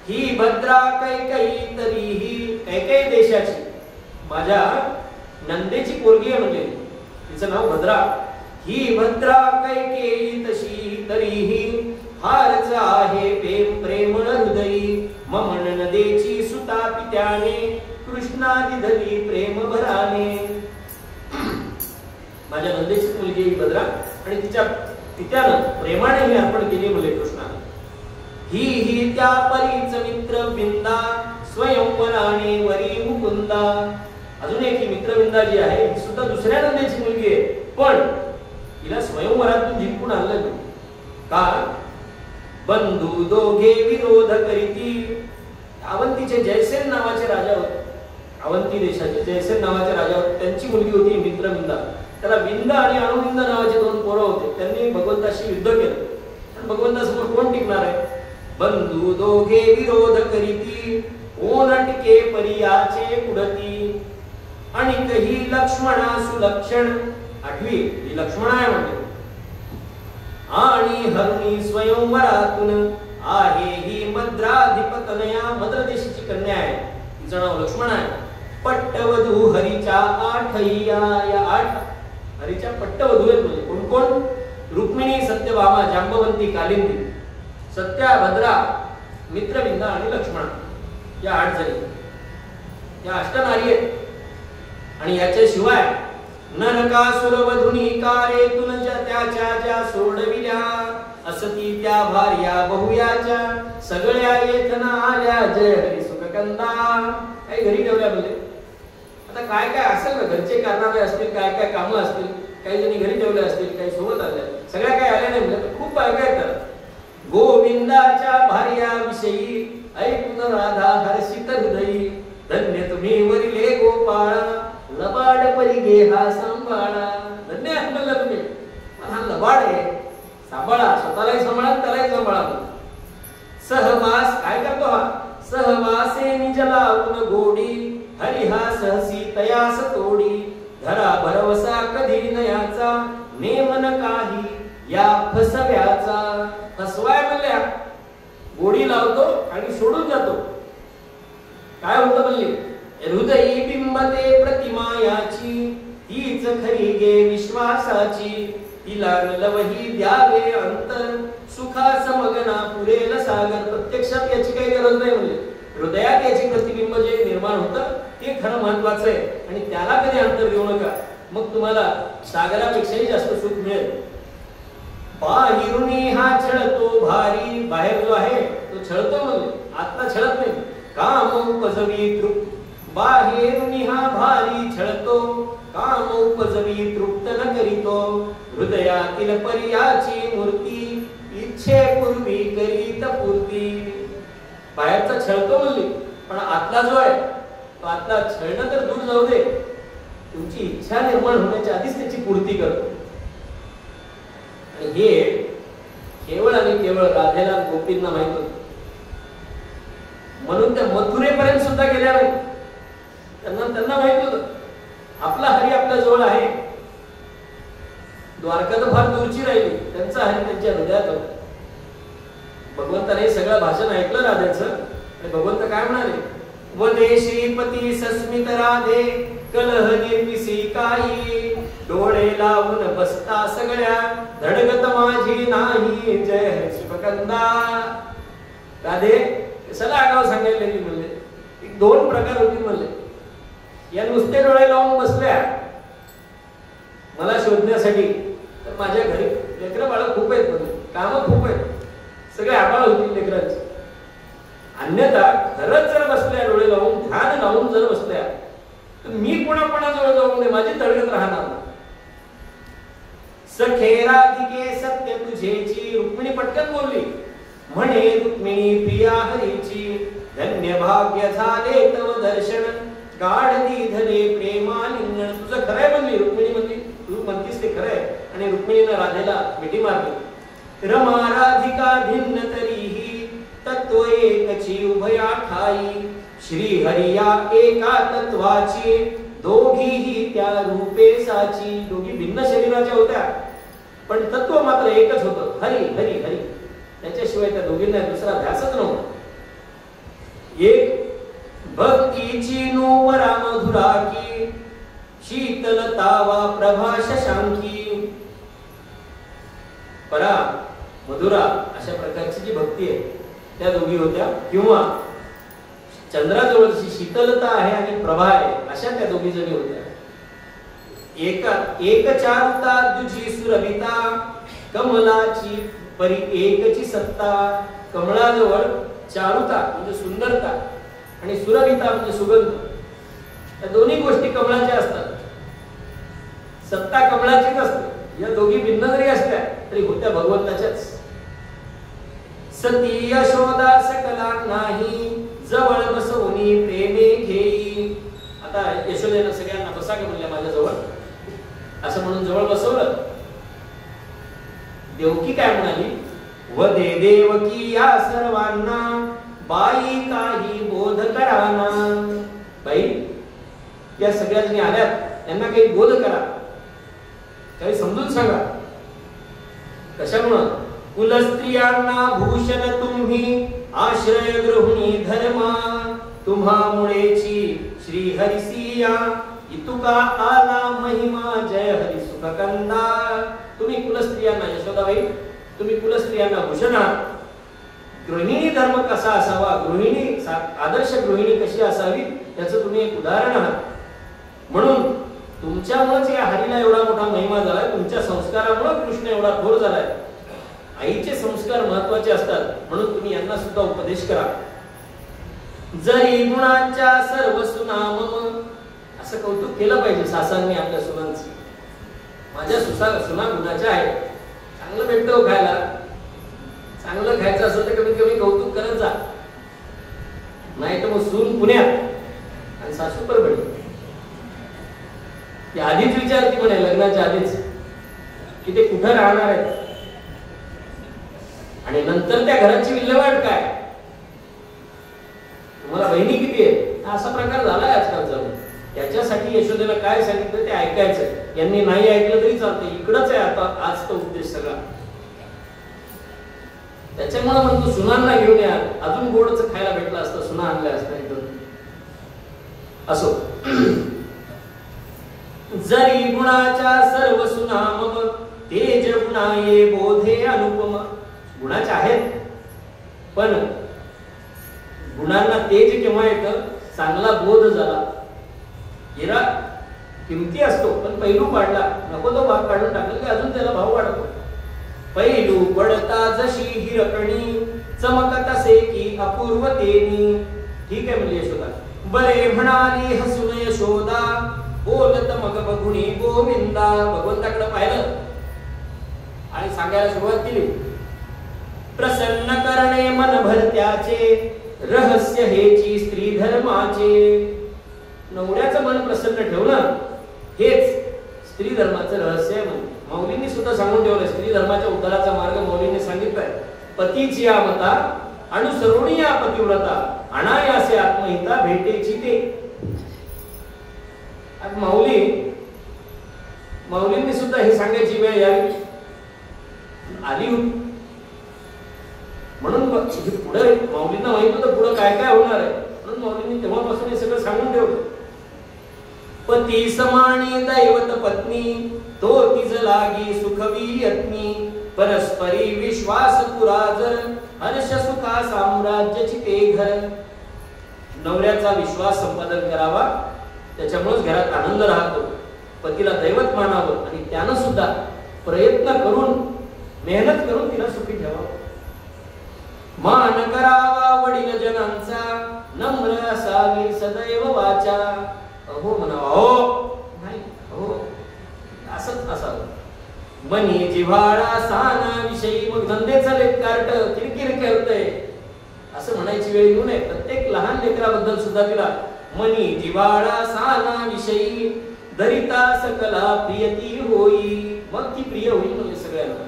Speaker 1: ही भद्रा कैकई तरीही कैकई देशाची माझ्या नंदेची पोरगी आहे म्हणजे तिचं नाव भद्रा. ही भद्रा कैकेयी तशी तरीही हारच आहे प्रेमळ हृदयी मम नंदेची सुता पित्याने कृष्णादी धरी प्रेम भराने. माझ्या नंदेची मुलगी ही भद्रा आणि तिच्या पित्यानं प्रेमाने ही अर्पण केली मुले कृष्णाने. ही त्या परीच मित्र बिंदा स्वयंवराने वरी मुकुंदा. अजून एक ही मित्रविंदा जी आहे ही सुद्धा दुसऱ्या नंदेची मुलगी आहे पण हिला स्वयंवरातून जिंकून आणलं का. बंधू दोघे विरोध करीती. अवंतीचे जयसेन नावाचे राजा होते. अवंती देशाचे जयसेन नावाचे राजा होते. त्यांची मुलगी होती मित्रविंदा. त्याला विंदा आणि अणुविंदा नावाचे 2 पोरं होते. त्यांनी भगवंताशी युद्ध केलं पण भगवंतासमोर कोण टिकणार आहे. बंधू दोघे विरोध करीती ओनटके परियाचे कुडती आणि कही लक्ष्मणा सुलक्षण. 8वी ही लक्ष्मण आहे म्हणजे. आणि हरुणी स्वयंवरातून आहे ही मद्राधिपतनया मद्र देशाची कन्या आहे. तिचं नाव लक्ष्मण आहे. पट्टवधू हरीच्या 8 या 8 हरीच्या पट्टवधू आहेत म्हणजे कोण कोण. रुक्मिणी सत्यभामा जांबवंती कालिंदी सत्या भद्रा मित्रविंदा आणि लक्ष्मण या 8 जणी या अष्टनारी आहेत. आणि याच्याशिवाय नरकासुर वधुनी कारे तुनच्या त्याच्या ज्या सोडविल्या असती त्या भार्या बहुयाच्या सगळ्या येतना आल्या जय हरी सुखकंदा. काही घरी ठेवल्या म्हणजे आता काय काय असेल ना घरचे कारनामे असतील काय काय कामं असतील काही जणी घरी ठेवल्या असतील काही सोबत आल्या सगळ्या काय आल्या नाही म्हणजे खूप काय येतात. गोविंदाच्या भार्या विषयी ऐकून राधा हर्षित हृदयी धन्य तुम्ही वरिले गोपाळा लबाड परी गे हा सांभाळा. धन्य म्हणलं तुम्ही हा लबाड आहे सांभाळा स्वतःलाही सांभाळा त्यालाही सांभाळा. सहवास काय करतो हा सहवासे निज लावून गोडी हरिहा सहसी तयास तोडी धरा भरवसा कधी नयाचा नेमन काही या फसव्याचा. फसवाय म्हणल्या गोडी लावतो आणि सोडून जातो. काय होतं म्हणले हृदयी बिंबते प्रतिमा याची हीच खरी गे विश्वासाची तिला लवही द्यावे अंतर सुखा समगना पुरेल सागर. प्रत्यक्षात याची काही गरज नाही म्हणले हृदयात याची प्रतिबिंब जे निर्माण होतं ते खरं महत्वाचं आहे आणि त्याला कधी अंतर देऊ नका मग तुम्हाला सागरापेक्षाही जास्त सुख मिळेल. बाहेरुनी हा छळतो भारी. बाहेर जो आहे तो छळतो म्हणजे आत्ता छळत नाही. काम उपजवी तृप्त बाहेरुनी हा भारी छळतो काम उपजवी तृप्त न करीतो हृदयातील पर्याची मूर्ती इच्छे पूर्वी करीत पूर्ती. बाहेरचा छळतो म्हणली पण आतला जो आहे तो आतला छळणं तर दूर जाऊ दे तुमची इच्छा निर्माण होण्याच्या आधीच त्याची पूर्ती करतो. आणि हे केवळ आणि केवळ राधेला गोपींना माहित होतं. म्हणून त्या मथुरेपर्यंत सुद्धा गेल्या नाही. त्यांना माहित होतं आपला हरी आपल्या जवळ आहे. द्वारका तर फार दूरची राहिली, त्यांचा हरी त्यांच्या हृदयात होता. भगवंताने सगळं भाषण ऐकलं राधेचं आणि भगवंत काय म्हणाले, वदे श्रीपती सस्मित राधे कलह निर्विसी काही, डोळे लावून बसता सगळ्या धडगत माझी नाही, जय हरी सुखकंदा. राधे कशाला आगाव सांगायला लागली म्हणले, एक दोन प्रकार होती म्हणले. या नुसते डोळे लावून बसल्या मला शोधण्यासाठी, तर माझ्या घरी लेकरं बाळ खूप आहेत म्हणले, कामं खूप आहेत, सगळे आबाळ होतील लेकरांची. अन्यथा खरंच जर बसल्या डोळे लावून ध्यान लावून जर बसल्या तर मी कोणाजवळ जाऊन दे, माझी तळगत राहणार. सखेराधिके सत्य तुझेची, रुक्मिणी पटकन बोलली, म्हणे रुक्मिणी प्रिया हरीची, धन्य भाग्य झाले तव दर्शन, गाढ धने प्रेमालिंगण. तुझं खरंय म्हणली रुक्मिणी, म्हणली तू म्हणतीस ते खरंय. आणि रुक्मिणीनं राधेला मिठी मारली. रमा राधिका भिन्न तरीही तत्व एकची उभया ठाई, श्री हरिया एका तत्वाची, दोघीही त्या रूपे साची. दोघी भिन्न शरीराच्या होत्या पण तत्व मात्र एकच होतं, हरी हरी हरी. त्याच्याशिवाय त्या दोघींना दुसरा ध्यासच नव्हता. एक भक्तीची नूपरा मधुरा की, शीतलतावा प्रभा शशांकी. परा मधुरा अशा प्रकारची जी भक्ती आहे त्या दोघी होत्या, किंवा चंद्राजवळची शीतलता आहे आणि प्रभा आहे अशा त्या दोघी जणी होत्या. एक चारुता दुजी सुरभिता, कमलाची परी एकची सत्ता. कमळाजवळ चारुता म्हणजे सुंदरता आणि सुरभिता म्हणजे सुगंध, या दोन्ही गोष्टी कमळाच्या असतात. सत्ता कमळाचीच असते. या दोघी भिन्न जरी असल्या तरी होत्या भगवंताच्याच. सती यशोदा सकला नाही, जवळ बसवणी प्रेमे घेई. आता यशोदेनं सगळ्यांना बसा का म्हणल्या माझ्या जवळ, असं म्हणून जवळ बसवलं. देवकी काय म्हणाली, वदे देवकी या सर्वांना, बाई काही बोध कराना. बाई या सगळ्या जणी आल्यात, त्यांना काही बोध करा, काही समजून सांगा. कशामुळं, कुलस्त्रियांना भूषण तुम्ही, आश्रय गृहिणी धर्मा, तुम्हामुळेची श्री हरिसिया, इतुका आला महिमा, जय हरी सुखकंदा. तुम्ही कुलस्त्रियांना, यशोदाबाई तुम्ही कुलस्त्रियांना भूषण आहात. गृहिणी धर्म कसा असावा, गृहिणी आदर्श गृहिणी कशी असावी त्याचं तुम्ही एक उदाहरण आहात. म्हणून तुमच्यामुळेच या हरीला एवढा मोठा महिमा झालाय, तुमच्या संस्कारामुळे कृष्ण एवढा थोर झालाय. आईचे संस्कार महत्वाचे असतात, म्हणून तुम्ही यांना सुद्धा उपदेश करा. जरी गुणांच्या सर्व सुनाम, असं कौतुक केलं पाहिजे सासांनी आपल्या सुनांचं. माझ्या सुना गुणाच्या आहेत, चांगलं भेटतं खायला, चांगलं खायचं असेल तर कमीत कमी कौतुक करत जा. नाही तर मग सून पुण्यात आणि सासू परभणी. ती आधीच विचारती म्हणे लग्नाच्या आधीच की ते कुठं राहणार आहेत आणि नंतर त्या घराची विल्हेवाट काय, तुम्हाला बहिणी किती आहेत, असा प्रकार झालाय आजकालचा. त्याच्यासाठी यशोदेला काय सांगितलं ते ऐकायचं. यांनी नाही ऐकलं तरी चालतं, इकडंच आहे आता आजचा उद्देश सगळा. त्याच्यामुळे म्हणतो सुनांना घेऊन या, अजून गोडच खायला भेटलं असतं, सुना आणल्या असत्या इथं. असो, जरी गुणाच्या सर्व सुना मम, तेज गुणाये बोधे अनुपम. गुणाच्या आहेत पण गुणांना तेज केव्हा येतं, चांगला बोध झाला. हिरा किमती असतो पण पैलू पाडला, नको तो भाग काढून टाकला की अजून त्याला भाव वाढतो. पैलू पडता जशी हिरकणी, चमकत असे की अपूर्वतेनी. ठीक आहे म्हणजे यशोदा. बरे म्हणाली हसून यशोदा, बोलत मग बघुणी गोविंदा. भगवंताकडे पाहिलं आणि सांगायला सुरुवात केली. प्रसन्न करणे मन भरत्याचे, रहस्य हेची स्त्री धर्माचे. नवऱ्याचं मन प्रसन्न ठेवणं हेच स्त्री धर्माचं रहस्य आहे. म्हणजे मौलींनी सुद्धा सांगून ठेवलं, स्त्री धर्माच्या उद्धाराचा मार्ग मौलींनी सांगितलाय. पतीची या मता अनुसरुणी या पतिव्रता, अनायासे आत्महिता भेटेची ते. आज माऊलींनी सुद्धा हे सांगायची वेळ यावी आली होती. म्हणून पुढे माऊलींना माहित होतं पुढे काय काय होणार आहे, म्हणून माऊलींनी तेव्हापासून हे सगळं सांगून ठेवलं. पती समानी दैवत पत्नी तो तिज लागी सुखवी यत्नी परस्परी विश्वास पुराजर हर्ष सुखा साम्राज्याची ते घर. नवऱ्याचा विश्वास संपादन करावा, त्याच्यामुळेच घरात आनंद राहतो. पतीला दैवत मानावं आणि त्यानं सुद्धा प्रयत्न करून मेहनत करून तिला सुखी ठेवावं. मान करावा वडील जनांचा नम्र असावी सदैव वाचा. अहो म्हणावा हो नाही हो असंच असावं. मनी जिव्हाळा साना विषयी मग धंदे चालेत कार्ट किरकिर करतय असं म्हणायची वेळ येऊ नये. प्रत्येक लहान लेकराबद्दल सुद्धा तिला मनी जिव्हाळा साना विषयी दरिता सकला प्रियती होई, मग ती प्रिय होईल म्हणजे सगळ्यांना.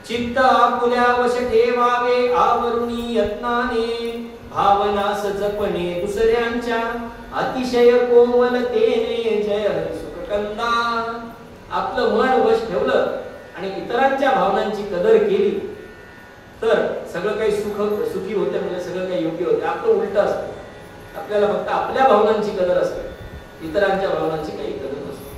Speaker 1: चित्त आपुल्या वश ठेवावे आवरुणी यत्नाने भावना सजपणे दुसऱ्यांच्या अतिशय कोमलतेने. जय हरी सुखकंदा. आपलं मन वश ठेवलं आणि इतरांच्या भावनांची कदर केली तर सगळं काही सुखी होते, म्हणजे सगळं काही योग्य होते. आपलं उलट असतं, आपल्याला फक्त आपल्या भावनांची कदर असते, इतरांच्या भावनांची काही कदर नसते.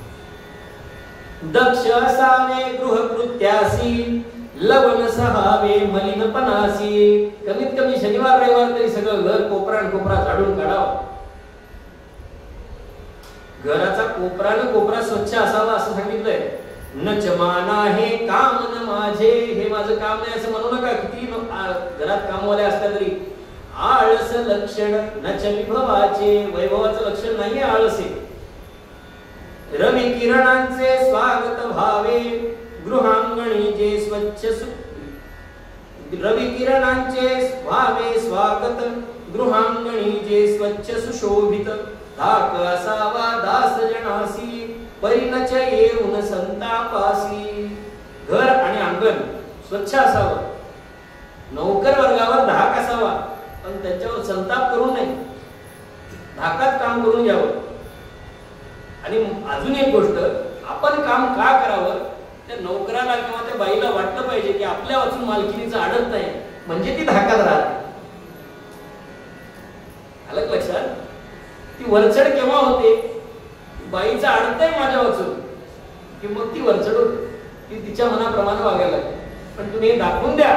Speaker 1: दक्ष असावे गृहकृत्यासी लवण सहावे मलिनपणासी. कमीत कमी शनिवार रविवार तरी सगळं घर कोपरा झाडून काढावं. घराचा कोपरा स्वच्छ असावा असं सांगितलंय. नच माना हे काम न माझे, हे माझं काम नाही असं म्हणू नका. किती घरात कामवाले असल्या तरी आळस लक्षण नच विभवाचे, वैभवाचं लक्षण नाहीये आळस आहे. रवी किरणांचे स्वागत भावे गृहांगणी जे स्वच्छ रवी किरणांचे व्हावे स्वागत गृहांगणी जे स्वच्छ सुशोभित. धाक असावा दास जनासी परिणच येऊन संतापासी. घर आणि अंगण स्वच्छ असावं. नौकर वर्गावर धाक असावा पण त्यांच्यावर संताप करू नये, धाकात काम करून घ्यावं. आणि अजून एक गोष्ट, आपण काम का करावं त्या नोकराला किंवा त्या बाईला वाटलं पाहिजे की आपल्या वाचून मालकीनीचं अडत नाही, म्हणजे ती धाकात राहते. आलं लक्षात? ती वरचढ केव्हा होते? बाईचं अडतंय माझ्या वाचून की मग ती वरचढ होते, ती तिच्या मनाप्रमाणे वागायला लागते. पण तुम्ही हे दाखवून द्या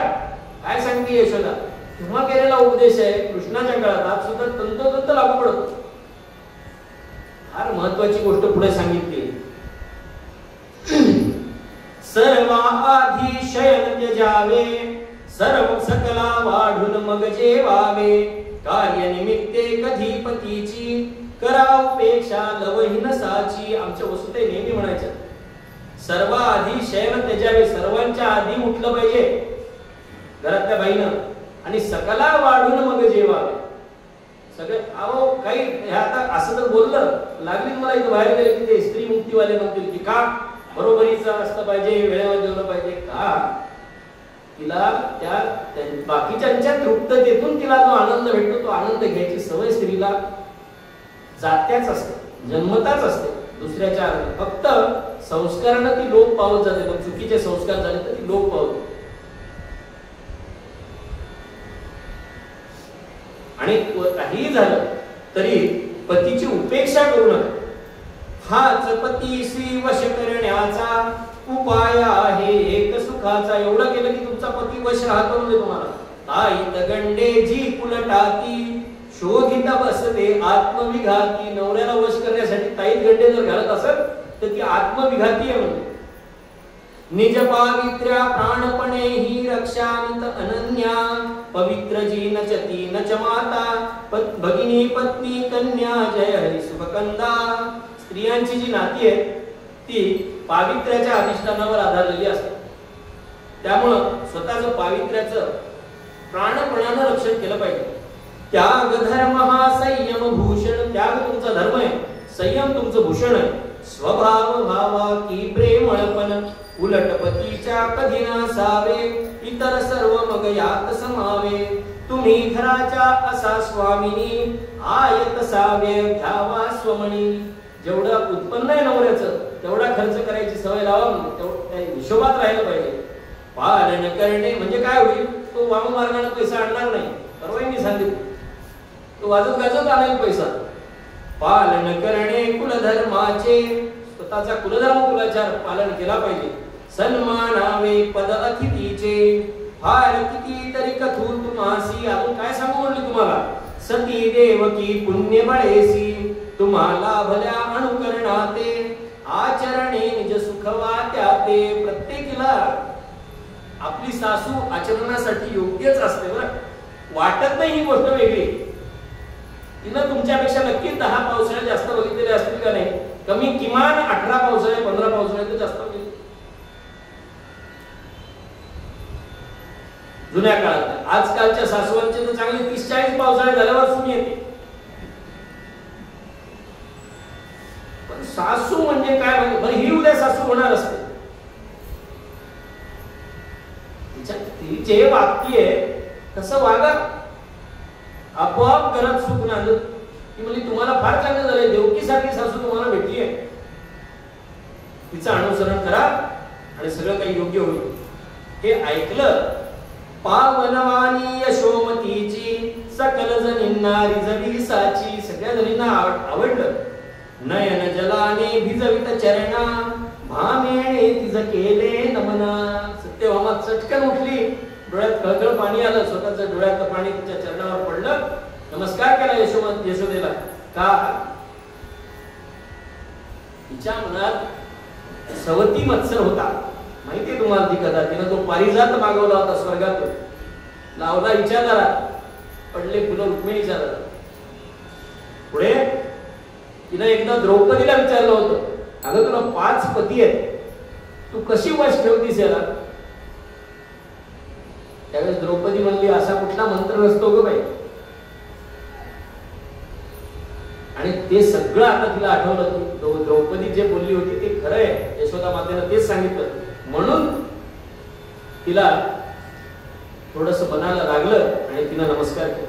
Speaker 1: काय सांगते यशोदा. तेव्हा केलेला उपदेश आहे कृष्णाच्या काळात आज सुद्धा तंतोतंत लागू पडतो. फार महत्वाची गोष्ट पुढे सांगितली. सर्व आधी शयन त्यजावे सर्व सकला वाढून मग जेवावे. कार्य निमित्ते कधी पतीची करा उपेक्षा लवहीन साची. आमच्या वसुते नेहमी म्हणायच्या सर्व आधी शयन त्यजावे, सर्वांच्या आधी उठलं पाहिजे घरातल्या बाईनं, आणि सकला वाढून मग जेवावे. सगळे अहो काही आता असं तर बोललं लागली मला इथं बाहेर गेले की ते स्त्री मुक्तीवाले म्हणतील की का बरोबरीचं असलं पाहिजे, वेळेवर जेवलं पाहिजे. का तिला त्या बाकीच्यांच्या तृप्ततेतून तिला जो आनंद भेटतो तो आनंद घ्यायची सवय स्त्रीला जात्याच असते, जन्मताच असते. दुसऱ्याच्या फक्त संस्कारानं ती लोप पावत जाते. पण चुकीचे संस्कार झाले तर ती लोप पावते. आणि काही झालं तरी पतीची उपेक्षा करू नका. हाच पतीशी वश करण्याचा उपाय आहे एक सुखाचा. एवढं केलं की तुमचा पती वश राहतो म्हणजे तुम्हाला. ताईत गंडे जी कुलटाती शोधित बसते आत्मविघाती. नवऱ्याला वश करण्यासाठी ताईत गंडे जर घालत असेल तर ती आत्मविघाती आहे. म्हणजे निज पावित्र्या प्राणपणे ही रक्षानित अनन्या. पवित्र जी नचती नच माता भगिनी पत्नी कन्या. जय हरी सुखकंदा. स्त्रियांची जी नाती आहे ती पावित्र्याच्या अधिष्ठानावर आधारलेली असते. त्यामुळं स्वतःचं पावित्र्याचं प्राणपणानं रक्षण केलं पाहिजे. त्याग धर्म हा संयम भूषण. त्याग तुमचा धर्म आहे, संयम तुमचं भूषण आहे. स्वभाव भावा की प्रेमळपण उलट पतीच्या कधी नसावे. इतर सर्व मग यात समावे. तुम्ही घराच्या असा स्वामिनी आयत सावे घ्यावा स्वमणी. जेवढं उत्पन्न आहे नवऱ्याचं तेवढा खर्च करायची सवय लावा. त्या हिशोबात राहिलं पाहिजे. पालन करणे म्हणजे काय होईल, तो वाममार्गाने पैसा आणणार नाही. परवा मी सांगितलं, तो वाजत गाजत आणेल पैसा. पालन करणे कुलधर्माचे, स्वतःचा कुलधर्म कुलाचार पालन केला पाहिजे. सन्मानावे पद अतिथीचे, फार किती तरी कथू तुम्हासी. अजून काय सांगू म्हणले तुम्हाला. सती देवकी पुण्य बळेसी, तुम्हाला भल्या अनुकरणाते. आचरणे निज सुखवा त्याते. प्रत्येकीला आपली सासू आचरणासाठी योग्यच असते बरं. वाटत नाही ही गोष्ट वेगळी. तिनं तुमच्यापेक्षा नक्कीच 10 पावसाळे जास्त बघितलेले असतील का नाही. कमी किमान 18 पावसाळे 15 पावसाळे तर जास्त बघितले जुन्या काळात. आजकालच्या सासूवांचे तर चांगले 30-40 पावसाळे झाल्यावर सून येते. पण सासू म्हणजे काय म्हणजे बरं, ही उद्या सासू होणार असते. तिचे वाक्य कसं वागा, आपोआप घरात सुख नांदत. ती म्हणजे तुम्हाला फार चांगलं झालंय, देवकीसारखी सासू तुम्हाला भेटली आहे. तिचं अनुसरण करा आणि सगळं काही योग्य होईल. हे ऐकलं. पावनवाणी यशोमतीची, सकल जनींना रिजवी साची. सगळ्या जणींना आवडलं. नयन जलाने भिजवित चरणा, भामेणे तिज केले नमना. सत्यभामा चटकन उठली, डोळ्यात कळकळ पाणी आलं. स्वतःच्या डोळ्यातलं पाणी तिच्या चरणावर पडलं. नमस्कार केला यशोदेला. का? तिच्या मनात सवती मत्सर होता. माहितीये तुम्हाला ती कथा. तिनं तो पारिजात मागवला होता स्वर्गातून. लावला हिच्या दारात, पडले फुलं रुक्मिणीच्या दारात. पुढे तिनं एकदा द्रौपदीला विचारलं होतं, अगं तुला 5 पती आहेत, तू कशी वश ठेवतीस याला. त्यावेळेस द्रौपदी म्हणली, असा कुठला मंत्र नसतो ग बाई. आणि ते सगळं आता तिला आठवलं की द्रौपदी जे बोलली होती ते खरं आहे. यशोदा मातेनं तेच सांगितलं. म्हणून तिला थोडस मनाला लागलं आणि तिनं नमस्कार केला.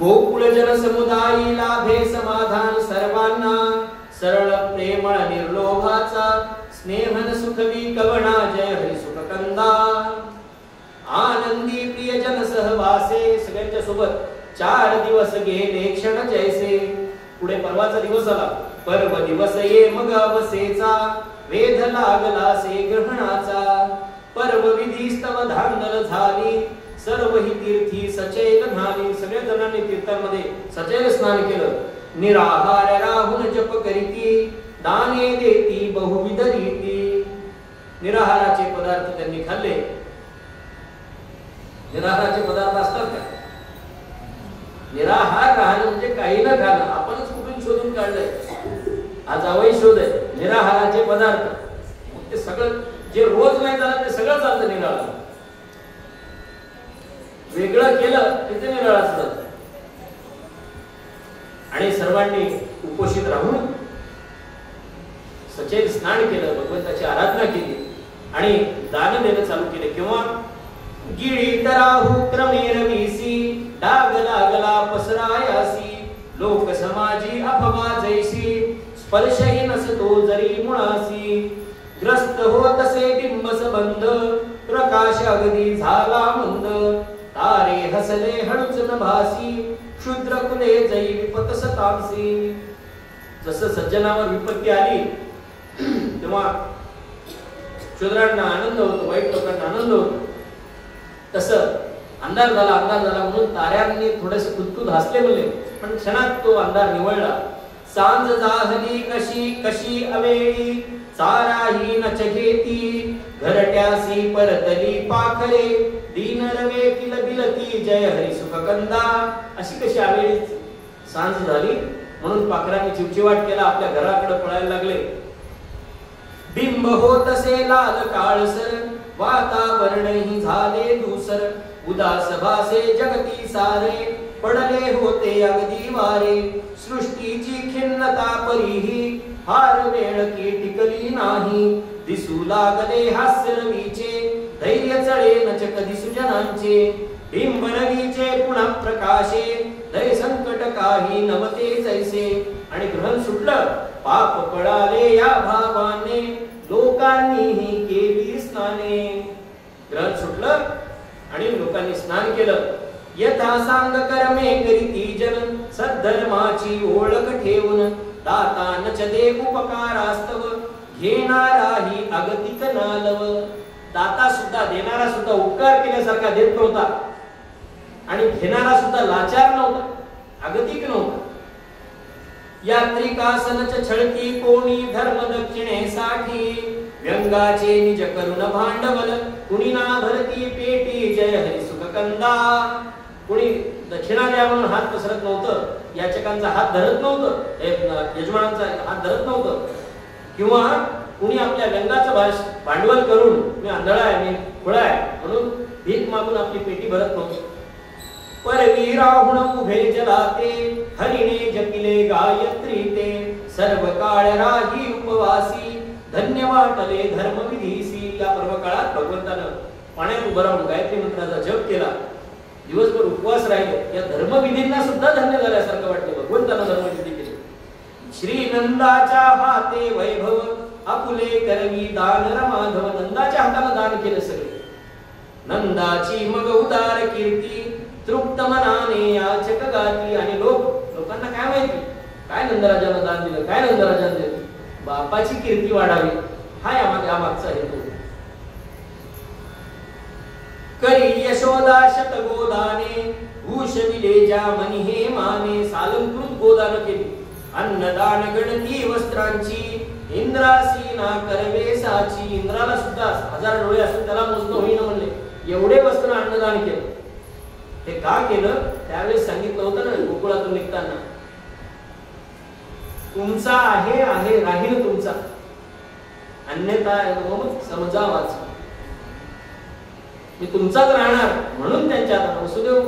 Speaker 1: गोकुळजन समुदायी लाभे समाधान सर्वांना, सरळ प्रेमळ निर्लोभाचा स्नेहन सुखवी कवणा. जय हरी सुख कंदा. आनंदी प्रियजन सहवासे, सगळ्यांच्या सोबत 4 दिवस गेले क्षण जैसे. पुढे परवाचा दिवस आला. पर्व दिवस ये मग अवसेचा, वेध लागला से ग्रहणाचा. पर्व विधी स्तव धांदल झाली, सर्व ही तीर्थी सचैल न्हाली. सगळ्या जणांनी तीर्थांमध्ये सचैल स्नान केलं. निराहार राहून जप करीती, दाने देती बहुविध रीती. निराहाराचे पदार्थ त्यांनी खाल्ले. निराहाराचे पदार्थ असतात का? निराहार राहणं म्हणजे काही न खाणं. आपणच कुठून शोधून काढलंय. आज अवैध शोध आहे. निराहाराचे पदार्थ ते सगळं जे रोज नाही झालं ते सगळं चालतं निराहार. वेगळं केलं की ते निराहार असतं. आणि सर्वांनी उपोषित राहून सचैल स्नान केलं, भगवंताची आराधना केली आणि दान देणं चालू केले. किंवा गिळीत राहू क्रमे रवीसी, डाग लागला पसरायासी. लोक समाजी अफवा जैसी, स्पर्शही नसतो जरी मुळासी. ग्रस्त होतसे बिंब संबंध, प्रकाश अगदी झाला मंद. तारे हसले हळूच नभासी, क्षुद्र कुले जै विपत सतांसी. जसं सज्जनावर विपत्ती आली तेव्हा क्षुद्रांना आनंद होतो, वाईट लोकांना आनंद होतो. तसं अंधार झाला म्हणून ताऱ्यांनी थोडेसे कुतकुत हसले म्हणले. पण क्षणात तो अंधार निवळला. सांज जाहली कशी कशी अवेळी, चाराही नच घेती. घरट्यासी परतली पाखरे, दीन रवे किल बिलती. जय हरी सुख कंदा. अशी कशी अवेळी सांज झाली म्हणून पाखरांनी चिवचिवाट केला, आपल्या घराकडे पळायला लागले. बिंब होतसे लाल काळसर, वातावरणही झाले धूसर. उदास भासे जगती सारे, पडले होते अगदी वारे. सृष्टीची खिन्नता परीही, फार वेळ की टिकली नाही. दिसू लागले हास्य रवीचे, धैर्य चळे नच कधी सुजनांचे. हिंबरवीचे पुन्हा प्रकाशे लय संकट काही नवते जैसे. आणि ग्रहण सुटलं, पाप पळाले या भावाने लोकांनीही केली स्नाने. ग्रहण सुटलं आणि लोकांनी स्नान केलं. यथा सांग कर्मे करीती जन सद्धर्माची ओळख ठेवून दाता नचदे उपकारास्तव घेणाराही अगतिक नालव. दाता सुद्धा देणारा सुद्धा उपकार केल्यासारखा देत नव्हता आणि घेणारा सुद्धा लाचार नव्हता, अगतिक नव्हता. यात्रिकासनच छळती कोणी धर्म दक्षिणेसाठी व्यंगाचे निज करुण भांडवल कुणी ना भरती पेटी जय हरी सुख कंदा. कुणी दक्षिणा द्या म्हणून हात पसरत नव्हतं, याचकांचा हात धरत नव्हतं, यजमानांचा हात धरत नव्हतं, किंवा कुणी आपल्या व्यंगाचं भांडवल करून मी आंधळा आहे, मी खुळा आहे म्हणून भीक मागून आपली पेटी भरत नव्हतं. परवी राहुण उभे जलाते हरिणे जपिले गायत्री ते सर्व काळ राही उपवासी धन्य वाटले धर्मविधीसी. या पर्व काळात भगवंतानं पाण्यात उभं राहून गायत्री मंत्राचा जप केला, दिवसभर उपवास राहिले. या धर्मविधींना सुद्धा धन्य झाल्यासारखं वाटलं. भगवंतानं धर्मविधी केली. श्री नंदाच्या हाते वैभव आपुले करवी दान रमाधव. नंदाच्या हाताने दान केलं सगळे. नंदाची मग उदार कीर्ती तृप्त मनाने याचक गाती. आणि लोकांना काय माहिती काय नंदराजानं दान दिलं, काय नंदराजानं दिलं. बापाची कीर्ती वाढावी हा यामागचा हेतू. करी यशोदा शतगोदाने भूषविले ज्या मनी हे माने. सालंकृत गोदान केली, अन्नदान गणती वस्त्रांची इंद्रासी ना करवे साची. इंद्राला सुद्धा 1000 डोळे असून त्याला मोजणं होईना म्हणले, एवढे वस्त्र अन्नदान केलं. हे का केलं त्यावेळेस सांगितलं होतं ना गोकुळातून निघताना, तुमचा आहे आहे राहील तुमचा, अन्यथा समजावाच मी तुमचाच राहणार. म्हणून त्यांच्या हाताने वसुदेव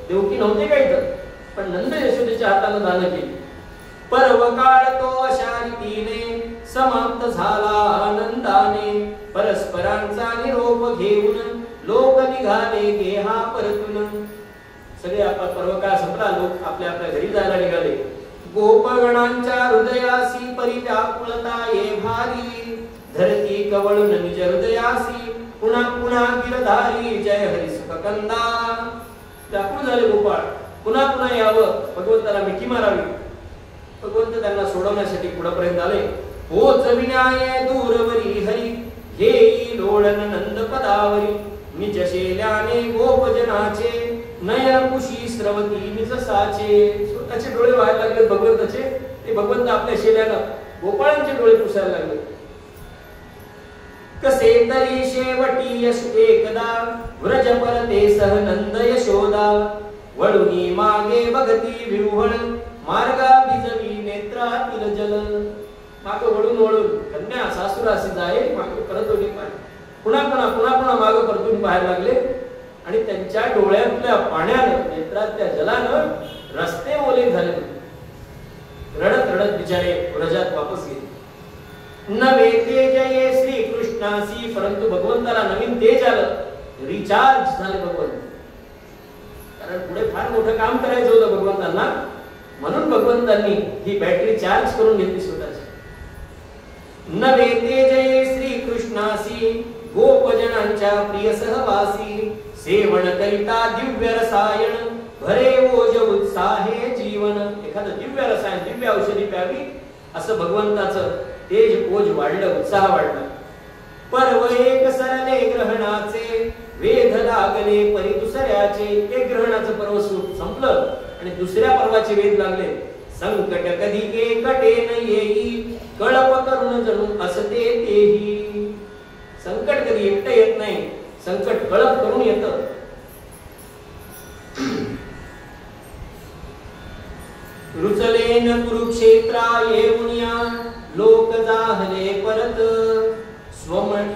Speaker 1: देवकी नव्हते काही तर, पण नंद यशोदेच्या हाताने दान केली. पर्व काळ तो अशा रीतीने समाप्त झाला आनंदाने. परस्परांचा निरोप घेऊन लोक निघाले गेहा परतून. सगळे आपला पर्व काळ संपला, लोक आपल्या आपल्या घरी जायला निघाले. गोपगणांच्या हृदयासी परिव्याकुळता ये भारी धरती कवळून निज हृदयासी पुन्हा पुन्हा गिरधारी जय हरी सुख कंदा. व्याकुळ झाले गोपाळ, पुन्हा पुन्हा यावं, भगवंताला मिठी मारावी. भगवंत त्यांना सोडवण्यासाठी पुढेपर्यंत आले. होच विनाय दूरवरी हरी घेई लोळन नंद पदावरी. निज शेल्याने गोपजनाचे नयन कुशी स्रवती निज साचे. स्वतःचे डोळे व्हायला लागले भगवंताचे, ते भगवंत आपल्या शेल्यानं गोपाळांचे डोळे पुसायला लागले. कसे तरी शेवटी यश एकदा व्रज परते सह नंद यशोदा. वळुनी मागे बघती विव्हळ मार्गा भिजवी नेत्रातील जल. माग वळून वळून कन्या सासुरासी जाये मागे परतोनी पाय. पुन्हा पुन्हा पुन्हा पुन्हा मागे परतून पाहायला लागले आणि त्यांच्या डोळ्यातल्या पाण्यानं नेत्रातल्या जलानं रस्ते ओले झाले. रडत रडत बिचारे व्रजात वापस गेले. नवे तेज ये श्री कृष्णासी. परंतु भगवंताला नवीन तेज आलं, रिचार्ज झाले भगवंत. कारण पुढे फार मोठं काम करायचं होतं भगवंतांना, म्हणून भगवंतांनी ही बॅटरी चार्ज करून घेतली स्वतःची. नवे तेज ये श्री कृष्णासी गोपजनांच्या प्रिय सहवासी. सेवन करिता दिव्य रसायन भरे ओज उत्साहे जीवन. एखादं दिव्य रसायन दिव्य औषधी प्यावी असं भगवंताचं तेज ओज वाढलं, उत्साह वाढला. पर्व एक सरले ग्रहणाचे वेध लागले परी दुसऱ्याचे. एक ग्रहणाचं पर्व संपलं आणि दुसऱ्या पर्वाचे वेध लागले. संकट कधी एकटे न येई कळप करून जणू असते तेही. संकट कधी एकटं येत नाही, संकट कळप करून येतं. रुचलेन कुरुक्षेत्रा येऊनिया लोक जाहले परत.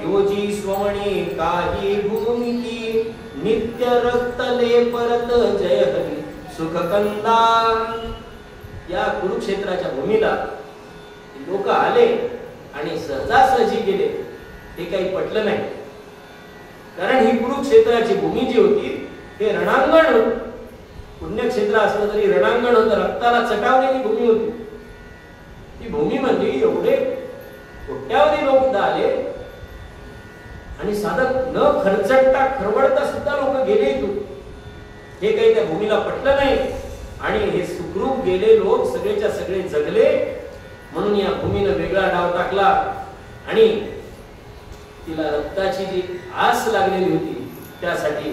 Speaker 1: योजी स्वमणे काही भूमिती नित्य रक्तले परत जय हरी सुख कंदा. या कुरुक्षेत्राच्या भूमीला लोक आले आणि सहजासहजी गेले, ते काही पटलं नाही. कारण ही कुरुक्षेत्राची भूमी जी होती हे रणांगण पुण्यक्षेत्र असलं तरी रणांगण होतं, रक्ताला चटावलेली भूमी होती. ती भूमी म्हणजे एवढे कोट्यावधी लोक इथं आले आणि साधं न खर्चटता खरवडता सुद्धा लोक गेले इथून. हे काही त्या भूमीला पटलं नाही आणि हे सुखरूप गेले लोक सगळेच्या सगळे जगले. म्हणून या भूमीनं वेगळा डाव टाकला आणि तिला रक्ताची जी आस लागलेली होती त्यासाठी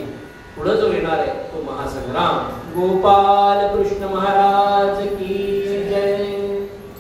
Speaker 1: पुढे जो येणार आहे तो महासंग्राम. गोपाल कृष्ण महाराज की जय.